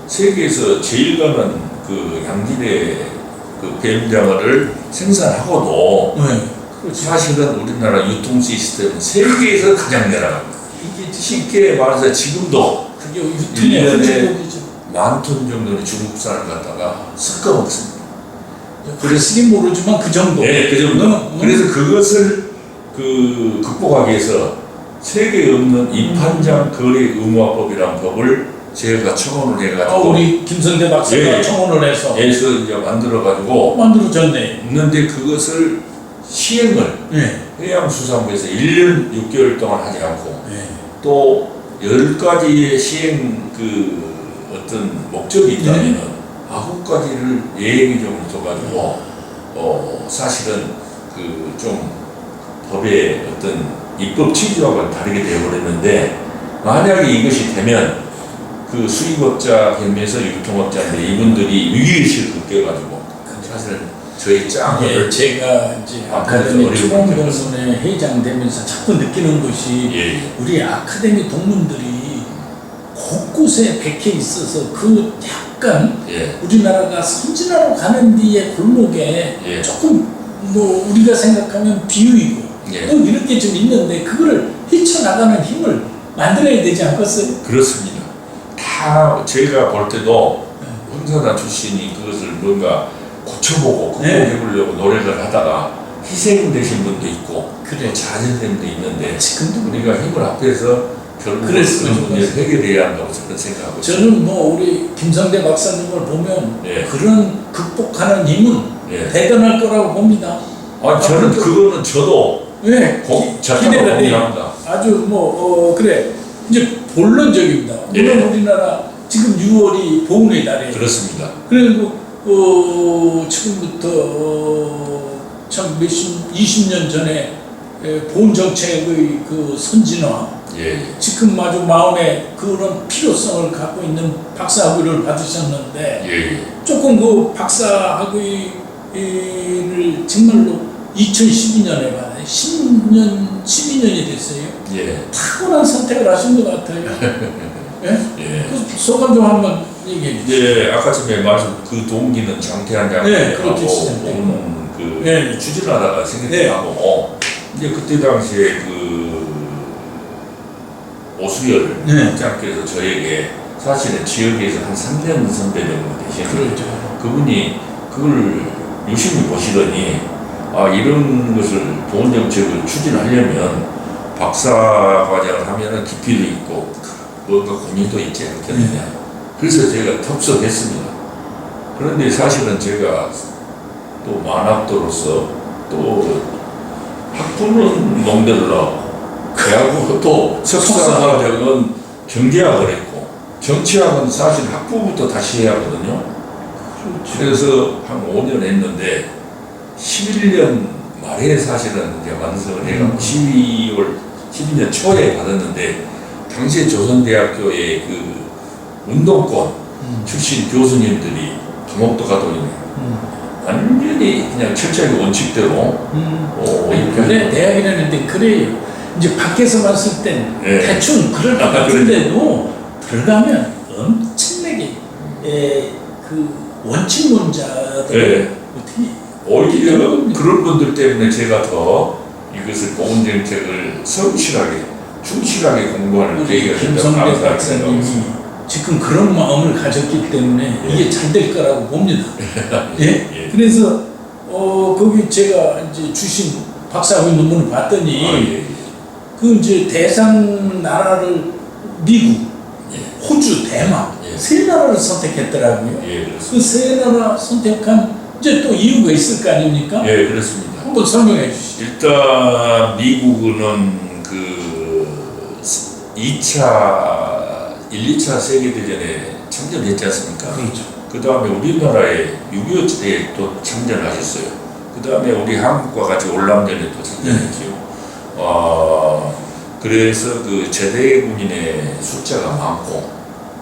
세계에서 제일 가는 그 양질의 그 뱀장어를 생산하고도 그렇죠. 사실은 우리나라 유통 시스템은 세계에서 가장 내려갑니다. 이게 쉽게 말해서 지금도 그게 유통의 1년에 흔적이죠. 10,000톤 정도의 중국산을 갖다가 섞어 먹습니다. 그랬으긴 모르지만 그 정도. 네, 그 정도. 그래서 그것을 그 극복하기 위해서 세계에 없는 입한장 거래 의무화법이라는 법을 제가 청원을 해가지고 우리 김성대 박사가 청원을 해서 이제 만들어가지고 만들어졌네. 있는데 그것을 시행을 해양수산부에서 1년 6개월 동안 하지 않고 또 10가지의 시행 그 어떤 목적이 있다면 9가지를 예행위적으로 둬가지고 사실은 그 좀 법의 어떤 입법 취지와는 다르게 되어버렸는데 만약에 이것이 되면 그 수입업자 겸해서 유통업자인데 이분들이 위기의식을 느껴가지고 사실은 저희 짱을 제가 이제 아카데미 총동문회 회장 되면서 자꾸 느끼는 것이 우리 아카데미 동문들이 곳곳에 백해 있어서 그 약간 우리나라가 선진화로 가는 뒤에 골목에 조금 뭐 우리가 생각하면 비유이고 예. 또 이런 게 좀 있는데 그거를 헤쳐나가는 힘을 만들어야 되지 않겠어요? 그렇습니다. 다 제가 볼 때도 황사단 출신이 그것을 뭔가 고쳐보고 극복해보려고 노력을 하다가 희생되신 분도 있고 그래. 또 자진된 분도 있는데 지금도 우리가 힘을 합해서 결국 그랬으면 그런 문제를 좋겠어요. 해결해야 한다고 저는 생각하고 있습니다. 저는 뭐 우리 김성대 박사님을 보면 예. 그런 극복하는 힘은 예. 대단할 거라고 봅니다. 저는 앞으로도- 그거는 저도 네, 자타가 기대가 돼요. 동의합니다. 아주 그래 이제 본론적입니다. 물론 예. 우리나라 지금 6월이 보훈의 달이에요. 그렇습니다. 그리고 지금부터 참 20년 전에 보훈 정책의 그 선진화, 예. 지금 아주 마음에 그런 필요성을 갖고 있는 박사학위를 받으셨는데 예. 조금 그 박사학위를 정말로 2012년에 받아요. 12년이 됐어요. 예. 탁월한 선택을 하신 것 같아요. 예? 예. 그 소감 좀 한번 얘기해 주세요. 예, 아까 전에 말씀 그 동기는 장태한 네, 장관하고 그렇게 시작됐고. 그 네. 추진하다가 생겼다고 이제 그때 당시에 그 오수열 네. 학장께서 저에게 사실은 지역에서 한 3년 선배 정도 되시는데 그렇죠. 그분이 그걸 유심히 보시더니 이런 것을 보훈 정책을 추진하려면 박사과정을 하면은 깊이도 있고 뭔가 권위도 있지 않겠느냐. 그래서 제가 접속했습니다. 그런데 사실은 제가 또 만학도로서 또 학부는 농대를 하고 대학부 또 석사과정은 경제학을 했고 정치학은 사실 학부부터 다시 해야 하거든요. 그래서 한 5년 했는데 11년 말에 사실은 이제 완성을 해가지고 12년 초에 받았는데 당시에 조선대학교의 그 운동권 출신 교수님들이 감옥도 가도 완전히 그냥 철저하게 원칙대로 그래 대학이라는 데 그래요. 이제 밖에서 봤을 땐 예. 대충 그럴 것 같은데도 들어가면 엄청나게 그 원칙론자들 예. 어떻게 오히려 그런 분들 때문에 제가 더 이것을 보훈 정책을 성실하게 충실하게 공부하는 계기가 된다고 김성대 항상 박사님이 생각합니다. 지금 그런 마음을 가졌기 때문에 예. 이게 잘 될 거라고 봅니다. 예? 예. 그래서 거기 제가 이제 주신 박사학위 논문을 봤더니 예. 그 이제 대상 나라를 미국, 예. 호주, 대만 예. 세 나라를 선택했더라고요. 예, 그렇습니다. 그 세 나라 선택한 이제 또 이유가 있을 거 아닙니까? 예, 그렇습니다. 한번 설명해 주시죠. 일단 미국은 그 2차 세계대전에 참전했지 않습니까? 그렇죠. 그 다음에 우리나라에 6.25 때 또 참전하셨어요. 그 다음에 우리 한국과 같이 올람전에 또 참전했죠. 그래서 그 제대 군인의 숫자가 많고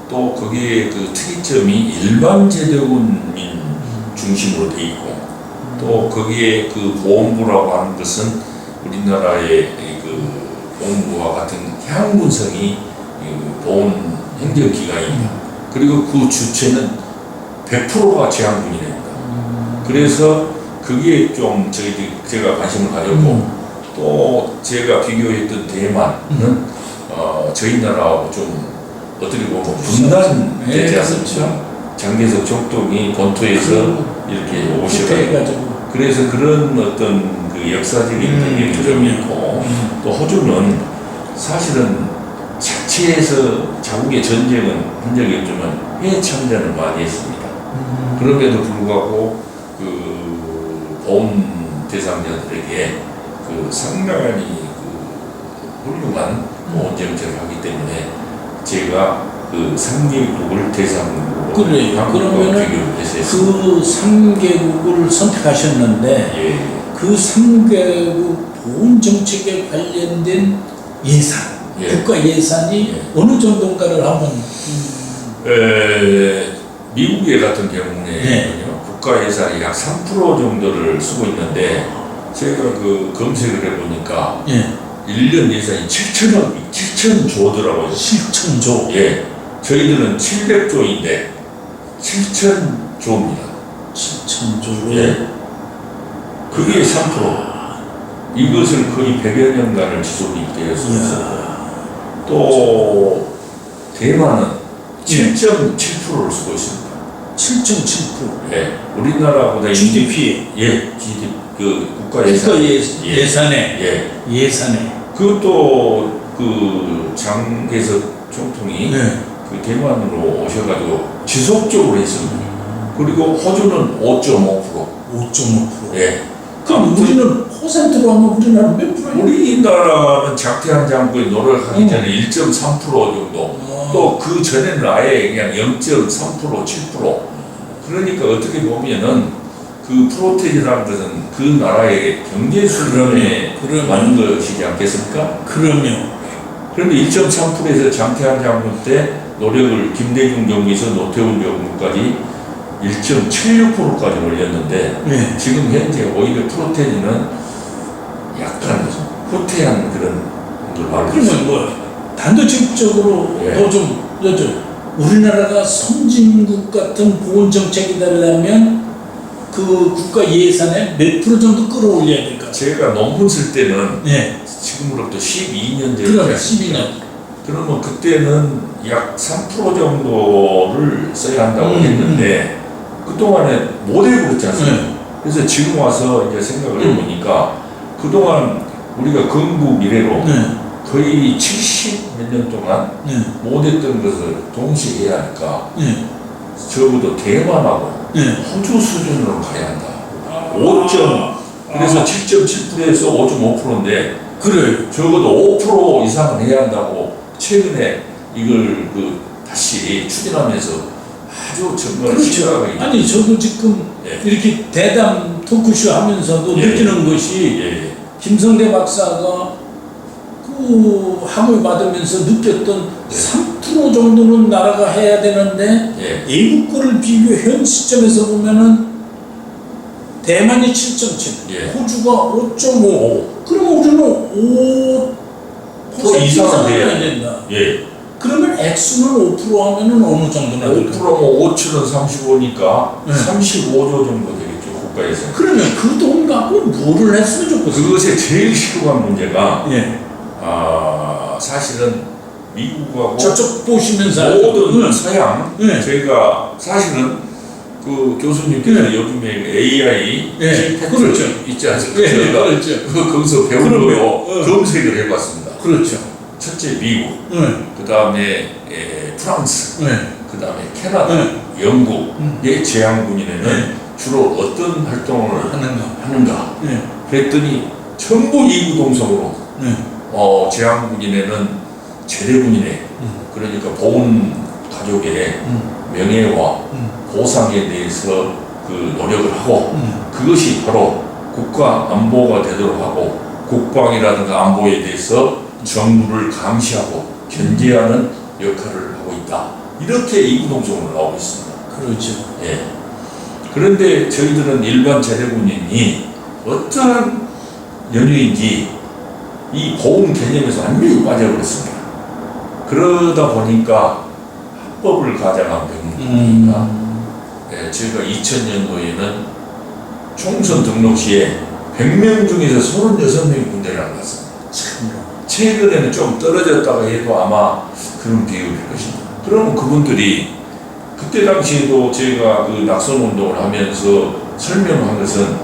또 거기에 그 특이점이 일반 제대군민 중심으로 돼 있고 또 거기에 그 보훈부라고 하는 것은 우리나라의 그 보훈부와 같은 향군성이 보훈 행정기관입니다. 그리고 그 주체는 100%가 제한군인입니다. 그래서 그게 좀 제가 관심을 가졌고 또 제가 비교했던 대만은 저희 나라하고 좀 어떻게 보면 분단되지 않습니까? 장개석 총독이 본토에서 이렇게 오셔가지고 그래서 그런 어떤 그 역사적인 배경이 있고 또 호주는 사실은 자치에서 자국의 전쟁은 한 적이 없지만 해외 참전을 많이 했습니다. 그럼에도 불구하고 그 보훈 대상자들에게 그 상당히 그 훌륭한 보훈 정책을 하기 때문에 제가 그 3개국을 대상으로 그래요. 그러면은 비교를 했었습니다. 그 3개국을 선택하셨는데 예. 그 3개국 보훈 정책에 관련된 예산, 예. 국가 예산이 예. 어느 정도인가를 한번 미국에 같은 경우에는요, 네. 국가 예산이 약 3% 정도를 쓰고 있는데, 제가 그 검색을 해보니까, 예. 1년 예산이 7천조더라고요. 7천조. 예. 저희들은 700조인데, 7천조입니다. 7천조로. 예. 그게 3%. 이것을 거의 100여 년간을 지속이 되었습니다. 이야. 또 대만은 7.7%를 쓰고 있습니다. 7.7%. 예, 우리나라보다 GDP. 예, GDP 그 국가 예산. 국가 예산에. 예. 예산에. 그것도 그 장개석 총통이 네. 그 대만으로 오셔가지고 지속적으로 했습니다. 그리고 호주는 5.5%. 5.5%. 예. 그럼 우리는 퍼센트로 하면 우리나라 몇 프로예요? 우리나라는 장태환 장군이 노력하기 전에 1.3% 정도. 또 그 전에는 아예 그냥 0.3%, 7%. 그러니까 어떻게 보면은 그 프로테인이라는 것은 그 나라의 경제 수준에 맞는 것이지 않겠습니까? 그러면 그런데 1.3%에서 장태환 장군 때 노력을 김대중 정부에서 노태우 정부까지 1.76%까지 올렸는데 네. 지금 현재 오히려 프로테인은 약간 후퇴한 그런 걸 알고 그러면 있습니다. 뭐 단도직입적으로 예. 더 좀 여쭤. 우리나라가 선진국 같은 보건 정책이 되려면 그 국가 예산에 몇 프로 정도 끌어올려야 될까? 제가 논문 쓸 때는 네. 지금으로부터 12년 그럼 전에 12년. 그러면 그때는 약 3% 정도를 써야 한다고 했는데 그동안에 못 해버렸지 않습니까? 네. 그래서 지금 와서 이제 생각을 해보니까 그동안 우리가 근부 미래로 네. 거의 70 몇 년 동안 네. 못했던 것을 동시에 해야 하니까 네. 적어도 대만하고 네. 호주 수준으로 가야 한다. 5점 그래서 7.7%에서 5.5%인데 그래. 적어도 5% 이상은 해야 한다고 최근에 이걸 그 다시 추진하면서 아주 정말 그렇죠. 심각하게 아니 저도 지금 예. 이렇게 대담 토크쇼 하면서도 예. 느끼는 것이 예. 김성대 박사가 그 학을 받으면서 느꼈던 3% 정도는 나라가 해야 되는데 예. 외국 거를 비교 현 시점에서 보면은 대만이 7.7, 예. 호주가 5.5. 그러면 우리는 5% 이상은 이상은 돼야 해야 된다. 예. 그러면 액수는 5% 하면은 어느 정도나 될까? 5%면 5천원 35니까 네. 35조 정도 되겠죠 국가에서. 그러면 그 돈 갖고 뭐를 했으면 좋겠어요? 그것의 제일 심각한 문제가 예. 사실은 미국하고 저쪽 보시면서 모든 서양 네. 저희가 사실은 그 교수님께서 네. 요즘에 AI 네. 팩트 그렇죠. 있지 않습니까? 네, 저희가 그렇죠. 거기서 배운 그럼요. 거로 검색을 해봤습니다. 그렇죠. 첫째 미국, 네. 그 다음에 프랑스, 네. 그 다음에 캐나다, 네. 영국의 제향군인회는 네. 주로 어떤 활동을 하는가? 하는가? 네. 그랬더니 전부 이구동성으로 네. 제향군인회는 제대군인회 그러니까 보훈 가족의 명예와 보상에 대해서 그 노력을 하고 그것이 바로 국가 안보가 되도록 하고 국방이라든가 안보에 대해서 정부를 감시하고 견제하는 역할을 하고 있다. 이렇게 이구동성으로 나오고 있습니다. 그렇죠. 예. 그런데 저희들은 일반 제대군인이 어떠한 연유인지 이 보험 개념에서 완전히 빠져버렸습니다. 그러다 보니까 합법을 가장한 병이니까 예, 저희가 2000년도에는 총선 등록 시에 100명 중에서 36명이 군대를 안 갔습니다. 최근에는 좀 떨어졌다고 해도 아마 그런 비율일 것입니다. 그러면 그분들이 그때 당시에도 제가 그 낙선 운동을 하면서 설명한 것은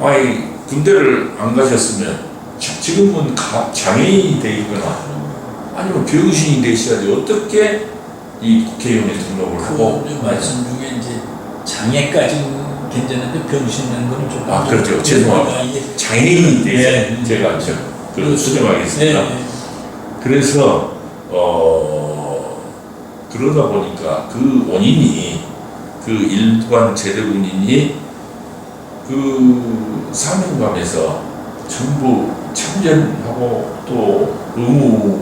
아니 군대를 안 가셨으면 지금은 장애인이 돼 있거나 아니면 병신이 되셔야지 어떻게 이 국회의원에 등록을 하고 그 말씀 중에 이제 장애까지 괜찮은데 병신이라는 건 좀. 그렇죠. 죄송합니다. 장애인이 되셔야 제가 그 수정하겠습니다. 네. 그래서 그러다 보니까 그 원인이 그 일반 제대군인이 그 사명감에서 전부 참전하고 또 의무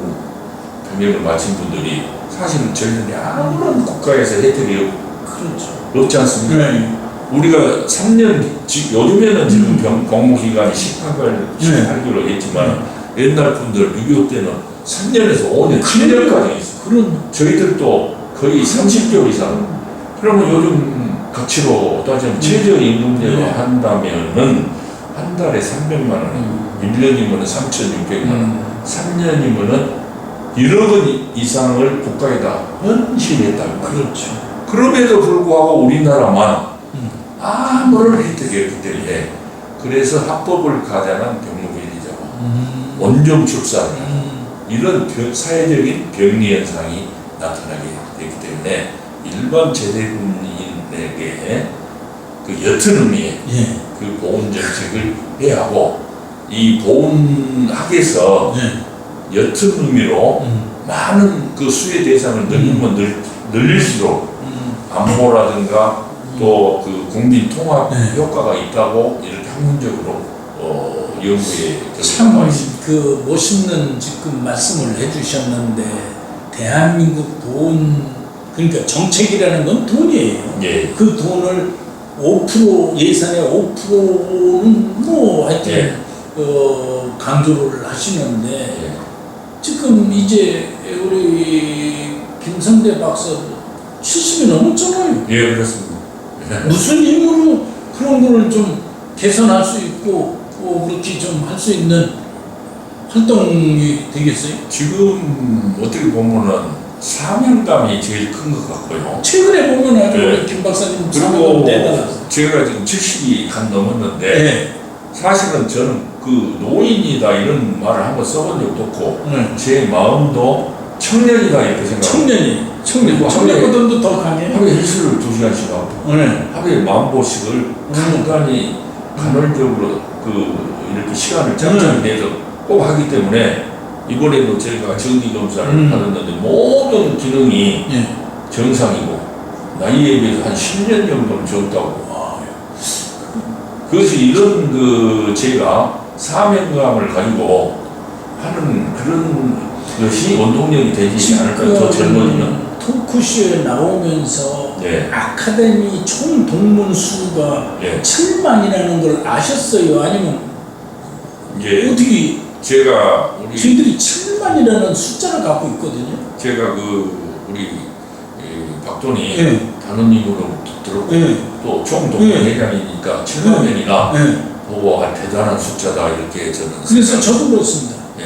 병역을 마친 분들이 사실은 저희들이 아무런 국가에서 혜택이 그렇죠. 없지 않습니까? 네. 우리가 3년, 요즘에는 지금 복무기간이 18개월로 했지만 옛날 분들 6.25 때는 3년에서 5년, 7년까지 있어요. 그런 저희들도 거의 30개월 이상. 그러면 요즘 가치로 따지면 최저임금제로 한다면은 한 달에 300만 원, 1년이면 3,600만 원, 3년이면은 1억 원 이상을 국가에다 헌신했다고. 그렇죠. 그럼에도 불구하고 우리나라만 아무런 혜택이 없기 때문에 그래서 합법을 가장한 병무비리자고 원정 출산 이런 사회적인 병리 현상이 나타나게 되기 때문에 일반 제대군인에게 그 옅은 의미의 예. 그 보훈 정책을 해야 하고 이 보훈학에서 옅은 의미로 많은 그 수혜 대상을 늘리면 늘릴수록 안보라든가 또 그 국민 통합 효과가 있다고 이렇게 학문적으로 연구에 참 그 멋있는 지금 말씀을 해주셨는데 대한민국 돈 그러니까 정책이라는 건 돈이에요. 예. 그 돈을 5% 예산의 5%는 뭐 하여튼 예. 강조를 하시는데 예. 지금 이제 우리 김성대 박사 70이 넘었잖아요. 예, 그렇습니다. 무슨 힘으로 그런 거를 좀 개선할 수 있고 그렇게 좀 할 수 있는 활동이 되겠어요? 지금 어떻게 보면은 사명감이 제일 큰 것 같고요. 최근에 보면 아주 네. 우리 김 박사님 그리고 사명감 대단하세요. 제가 지금 70이 한 넘었는데 네. 사실은 저는 그 노인이다 이런 말을 한번 써본 적도 없고 네. 제 마음도 청년이다 이렇게 생각합니다. 그리고 청년보다도 더 강해. 하루에 헬스를 2시간씩 하고 네. 하루에 만보씩을 간간히 간헐적으로 그 이렇게 시간을 짬짬이 내서 꼭 하기 때문에 이번에도 제가 정기검사를 받았는데 모든 기능이 예. 정상이고 나이에 비해서 한 10년 정도는 적다고. 그래서 이런 그 제가 사명감을 가지고 하는 그런 것이 원동력이 되지 않을까 더 젊어지면. 토크쇼에 나오면서 네. 아카데미 총 동문 수가 네. 7만이라는 걸 아셨어요? 아니면 이제 어떻게 제가 우리 저희들이 7만이라는 숫자를 갖고 있거든요. 제가 그 우리 박돈이 네. 단원님으로 들었고 네. 또 총동문회장이니까 7만 명이나 네. 보고 대단한 숫자다 이렇게 저는 그래서 저도 그렇습니다. 예.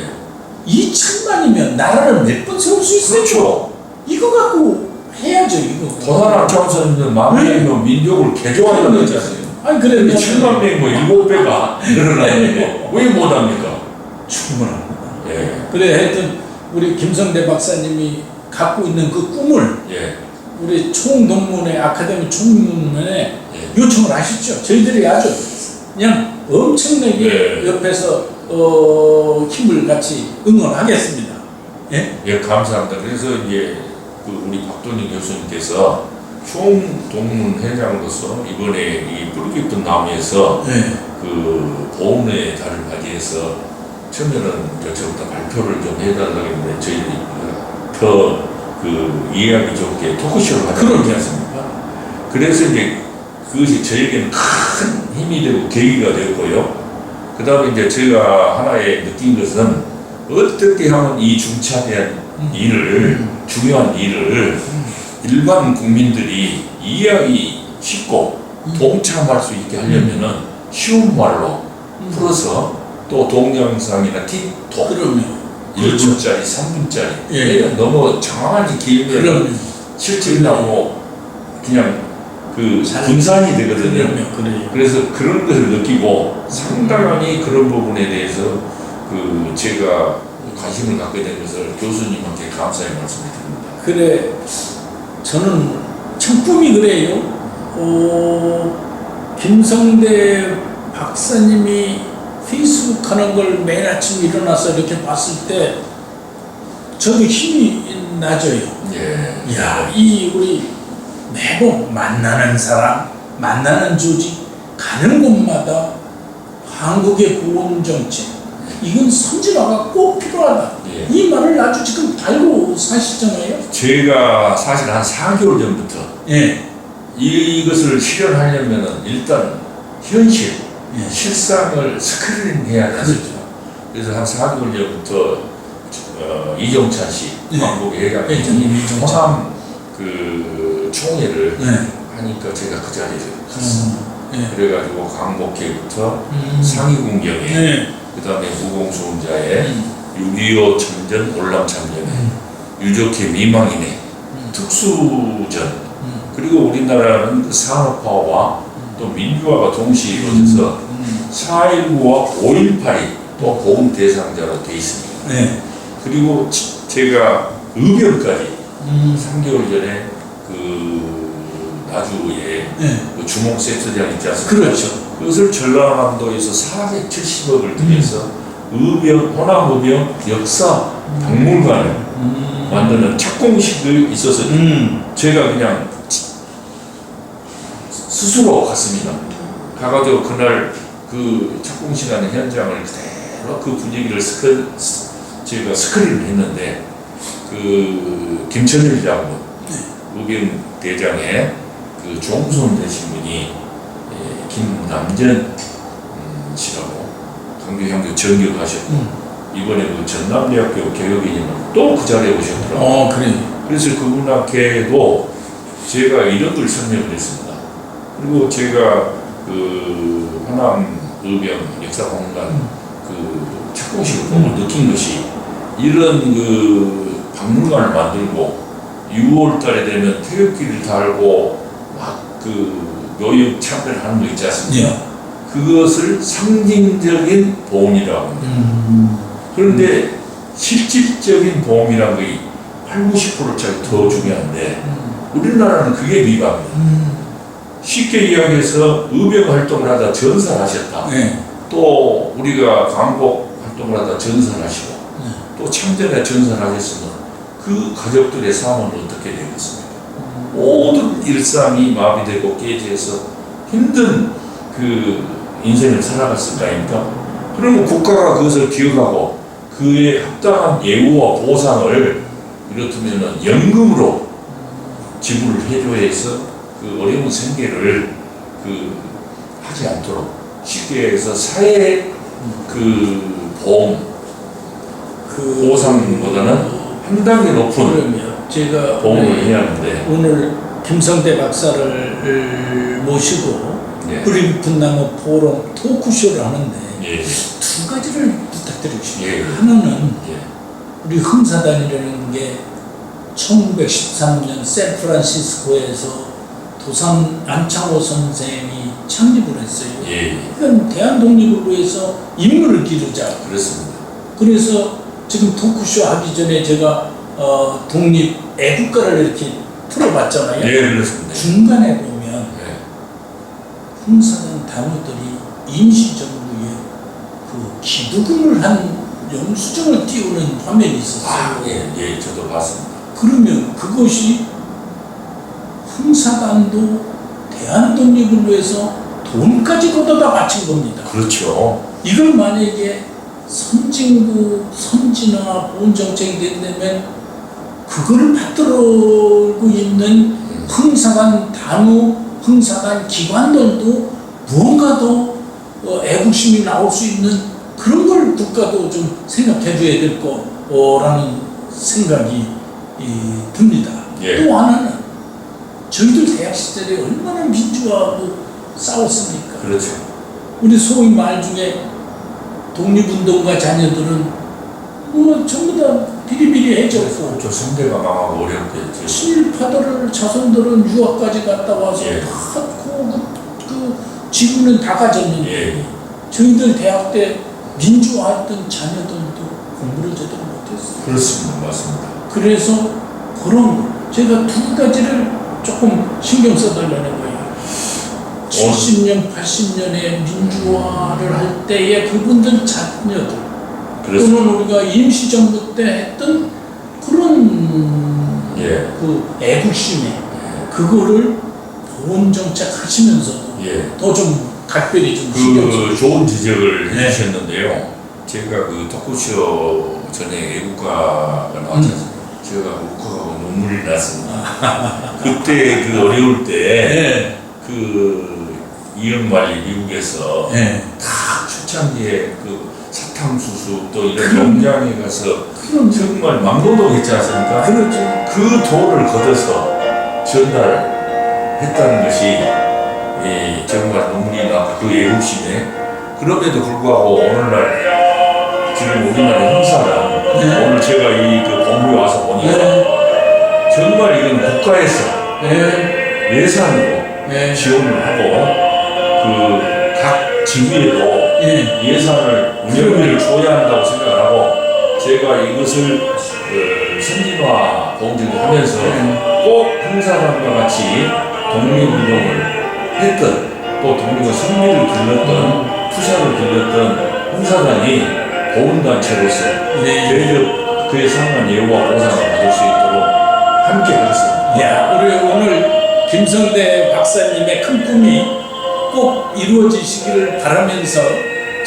이 7만이면 나라를 몇 번 세울 수 있어요? 그렇죠. 이거 갖고 해야죠. 이거. 도산 앞장서는 만 명이면 민족을 개조하려는 거잖아요. 아니 그래 7만 명이면 7배가 늘어나는 거 왜 못합니까? 충분합니다. 예. 그래 하여튼 우리 김성대 박사님이 갖고 있는 그 꿈을 예. 우리 총동문회 아카데미 총동문회에 예. 요청을 하시죠. 저희들이 아주 그냥 엄청나게 예. 옆에서 힘을 같이 응원하겠습니다. 예? 예, 감사합니다. 그래서 이제 그 우리 박돈희 교수님께서 총동문회장으로서 이번에 이 뿌리 깊은 나무에서 네. 그 보훈의 달을 맞이해서 처음에는 저부터 발표를 좀 해달라고 했는데 저희들이 더 그 이해하기 좋게 토크쇼를 하지 않습니까? 그래서 이제 그것이 저에게는 큰 힘이 되고 계기가 되었고요. 그 다음에 이제 제가 하나의 느낀 것은 어떻게 하면 이 중차대한 일을, 중요한 일을 일반 국민들이 이해하기 쉽고 동참할 수 있게 하려면은 쉬운 말로 풀어서 또 동영상이나 틱톡 그러면 1분짜리, 3분짜리 예. 너무 장황하게 길면 그러면 실질나고 그냥 그 분산이 되거든요. 그래요. 그래서 그런 것을 느끼고 상당히 그런 부분에 대해서 그 제가 관심을 갖게 된 것을 교수님한테 감사의 말씀을 드립니다. 그래 저는 참 꿈이 그래요. 김성대 박사님이 페이스북 하는 걸 매일 아침 일어나서 이렇게 봤을 때 저도 힘이 나져요. 예. 야, 이 우리 매번 만나는 사람, 만나는 조직, 가는 곳마다 한국의 보훈 정책, 이건 선진화가 꼭 필요하다. 예. 이 말을 아주 지금 달고 사시잖아요. 제가 사실 한 4개월 전부터 예. 이것을 실현하려면 일단 현실, 예. 실상을 스크린 해야 되죠. 그래서 한 4개월 전부터 이정찬 씨, 예. 광복의 회장이 이정찬. 포함 그 총회를 예. 하니까 제가 그 자리에서 갔어요. 예. 그래가지고 광복회부터 상위군경에 예. 그다음에 무공수원자의 6.25 참전 올람 참전에 유족회 미망인의 특수전 그리고 우리나라는 그 산업화와 또 민주화가 동시에 이루어져서 4.19와 5.18이 또 보훈 대상자로 돼 있습니다. 네. 그리고 제가 의병까지 3개월 전에 그 나주에 네. 그 주몽 세트장 있지 않습니까? 그렇죠. 그것을 전라남도에서 470억을 들여서 의병, 호남의병 역사 박물관을 만드는 착공식이 있어서 제가 그냥 스스로 갔습니다. 가가지고 그날 그 착공식하는 현장을 그대로 그 분위기를 제가 스크린을 했는데 그 김천일 장군 의병 대장의 그 종손 되신 분이 김남전 씨라고 강규향교 전교하셨고 이번에 그 전남대학교 개혁이님은 또 그 자리에 오셨더라고요. 그래. 그래서 그분한테도 제가 이런 걸 설명을 했습니다. 그리고 제가 그 호남 의병 역사박물관 그 착공식을 보고 느낀 것이 이런 그 박물관을 만들고 6월 달에 되면 태극기를 달고 막 그 묘역 참배를 하는 거 있지 않습니까? 예. 그것을 상징적인 보험이라고 합니다. 그런데 실질적인 보험이란 게 80~90%짜리 더 중요한데 우리나라는 그게 미박입니다. 쉽게 이야기해서 의병 활동을 하다 전사하셨다. 네. 또 우리가 광복 활동을 하다 전사하시고 또 참전에 전사하셨으면 그 가족들의 삶은 어떻게 되겠습니까? 모든 일상이 마비되고 깨져서 힘든 그 인생을 살아갔을 거 아닙니까? 그러면 국가가 그것을 기억하고 그에 합당한 예우와 보상을 이렇다면 연금으로 지불을 해줘야 해서 그 어려운 생계를 그 하지 않도록 쉽게 해서 사회 그 보험 그 보상보다는 한 단계 높은 그러면 제가 보험을 해야 하는데 오늘 김성대 박사를 모시고 예. 뿌리 깊은 나무 포럼 토크쇼를 하는데 예. 두 가지를 부탁드리고 싶어요. 예. 하나는 예. 우리 흥사단이라는 게 1913년 샌프란시스코에서 도산 안창호 선생이 창립을 했어요. 예. 그건 대한 독립을 위해서 인물을 기르자. 그렇습니다. 그래서 지금 토크쇼 하기 전에 제가 독립 애국가를 이렇게 틀어봤잖아요. 예, 그렇습니다. 중간에 보면 예. 흥사단 단원들이 임시정부에 그 기부금을 한 영수증을 띄우는 화면이 있었어요. 예, 예, 저도 봤습니다. 그러면 그것이 흥사단도 대한독립을 위해서 돈까지 걷어다 바친 겁니다. 그렇죠. 이걸 만약에 선진국, 선진화, 보훈정책이 된다면 그거를 받들고 있는 흥사단 단위, 흥사단 기관들도 무언가 더 애국심이 나올 수 있는 그런 걸 국가도 좀 생각해 줘야 될 거라는 생각이 듭니다. 예. 또 하나는 저희들 대학 시절에 얼마나 민주화하고 싸웠습니까? 그렇죠. 우리 소위 말 중에 독립운동가 자녀들은 뭐 전부 다 비리비리해졌고 조선대가 망하고 어렵겠죠. 친일파들을 자손들은 유학까지 갔다 와서 예. 다 그 지구는 다 가졌는데 예. 저희들 대학 때 민주화했던 자녀들도 공부를 제대로 못했어요. 그렇습니다. 맞습니다. 그래서 그런 거 제가 두 가지를 조금 신경 써달라는 거예요. 70년, 80년에 민주화를 할 때의 그분들 자녀들 그렇습니다. 또는 우리가 임시정부 때 했던 그런 예. 그 애국심에 그거를 보훈정책 하시면서도 예. 더 좀 각별히 좀 신경 그 좋은 지적을 네. 해주셨는데요. 제가 그 토크쇼 전에 애국가가 나왔잖아요. 제가 울컥하고 눈물이 났습니다. 그때 그 어려울 때 그 이영만이 미국에서 네. 다 초창기에 그 사탕수수 또 이런 농장에 가서 그럼 정말 막노동 했지 않습니까? 그렇죠. 그 돈을 걷어서 전달했다는 것이 정말 눈물이 나고 그 애국심에 그럼에도 불구하고 오늘날 지금 우리나라 형사는 네. 오늘 제가 이 그 본부에 와서 보니까 네. 정말 이건 국가에서 네. 예산으로 네. 지원을 하고 그 각 지구에도 네. 예산을 운영비를 줘야 한다고 생각을 하고 제가 이것을 선진화 공정을 하면서 꼭 형사단과 같이 독립운동을 했던 또 독립의 승리를 길렀던 투사를 길렀던 형사단이 보훈단체로서 네. 대접 그에 상한 예우와 보상을 받을 수 있도록 함께 하겠습니다. 야, 우리 오늘 김성대 박사님의 큰 꿈이 꼭 이루어지시기를 바라면서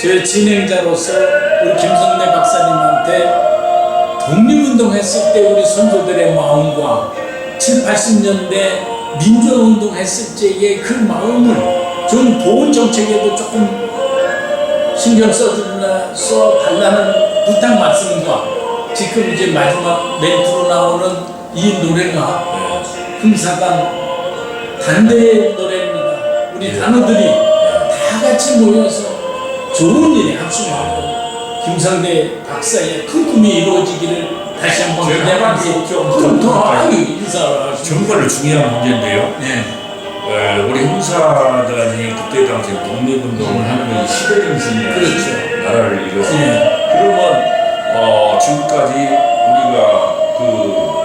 저 진행자로서 우리 김성대 박사님한테 독립운동 했을 때 우리 선조들의 마음과 7, 80년대 민주화운동 했을 때의 그 마음을 좀 보훈 정책에도 조금 신경 써달라는 부탁 말씀과 지금 이제 마지막 멘트로 나오는 이 노래가 흥사단 단대의 노래입니다. 우리 단원들이 다 같이 모여서 좋은 일에 합심하고 김성대 박사의 큰 꿈이 이루어지기를 다시 한번 제가 기대하면서 좀 더 인사를 하십니다. 정말로 중요한 문제인데요. 네. 우리 형사단이 그때 당시 독립운동을 하는 건 시대정신이라는 그렇죠. 나라를 이뤄서 네. 그러면 지금까지 우리가 그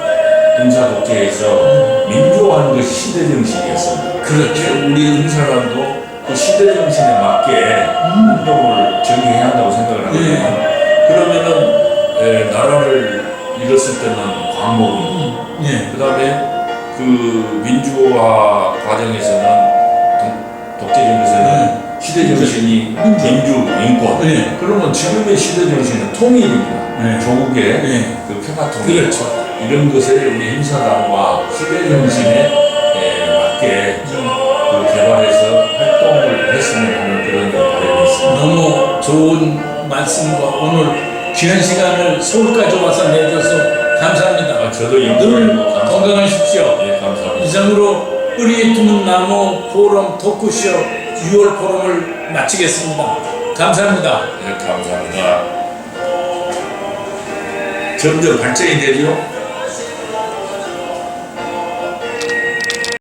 군사독재에서 민주화하는 것이 시대정신이었습니다. 그렇죠. 우리 형사단도 그 시대정신에 맞게 운동을 전개해야 한다고 생각을 하거든요. 그러면은 나라를 잃었을 때는 광복운동, 네. 그 다음에 그 민주화 과정에서는 독재정에서는 시대정신이 민주, 인권. 네. 그러면 지금의 시대정신은 통일입니다. 네. 조국의 네. 그 평화통일. 그렇죠. 이런 것을 우리 형사단과 시대정신에 맞게 그 개발해서 활동을 했으면 하는 그런 바람이 있습니다. 너무 좋은 말씀과 오늘 귀한 시간을 서울까지 와서 내줘서 감사합니다. 저도 늘 감사합니다. 건강하십시오. 네, 감사합니다. 이상으로 뿌리 두문 나무 포럼 토크쇼 6월 포럼을 마치겠습니다. 감사합니다. 네, 감사합니다. 점점 발전이 되죠.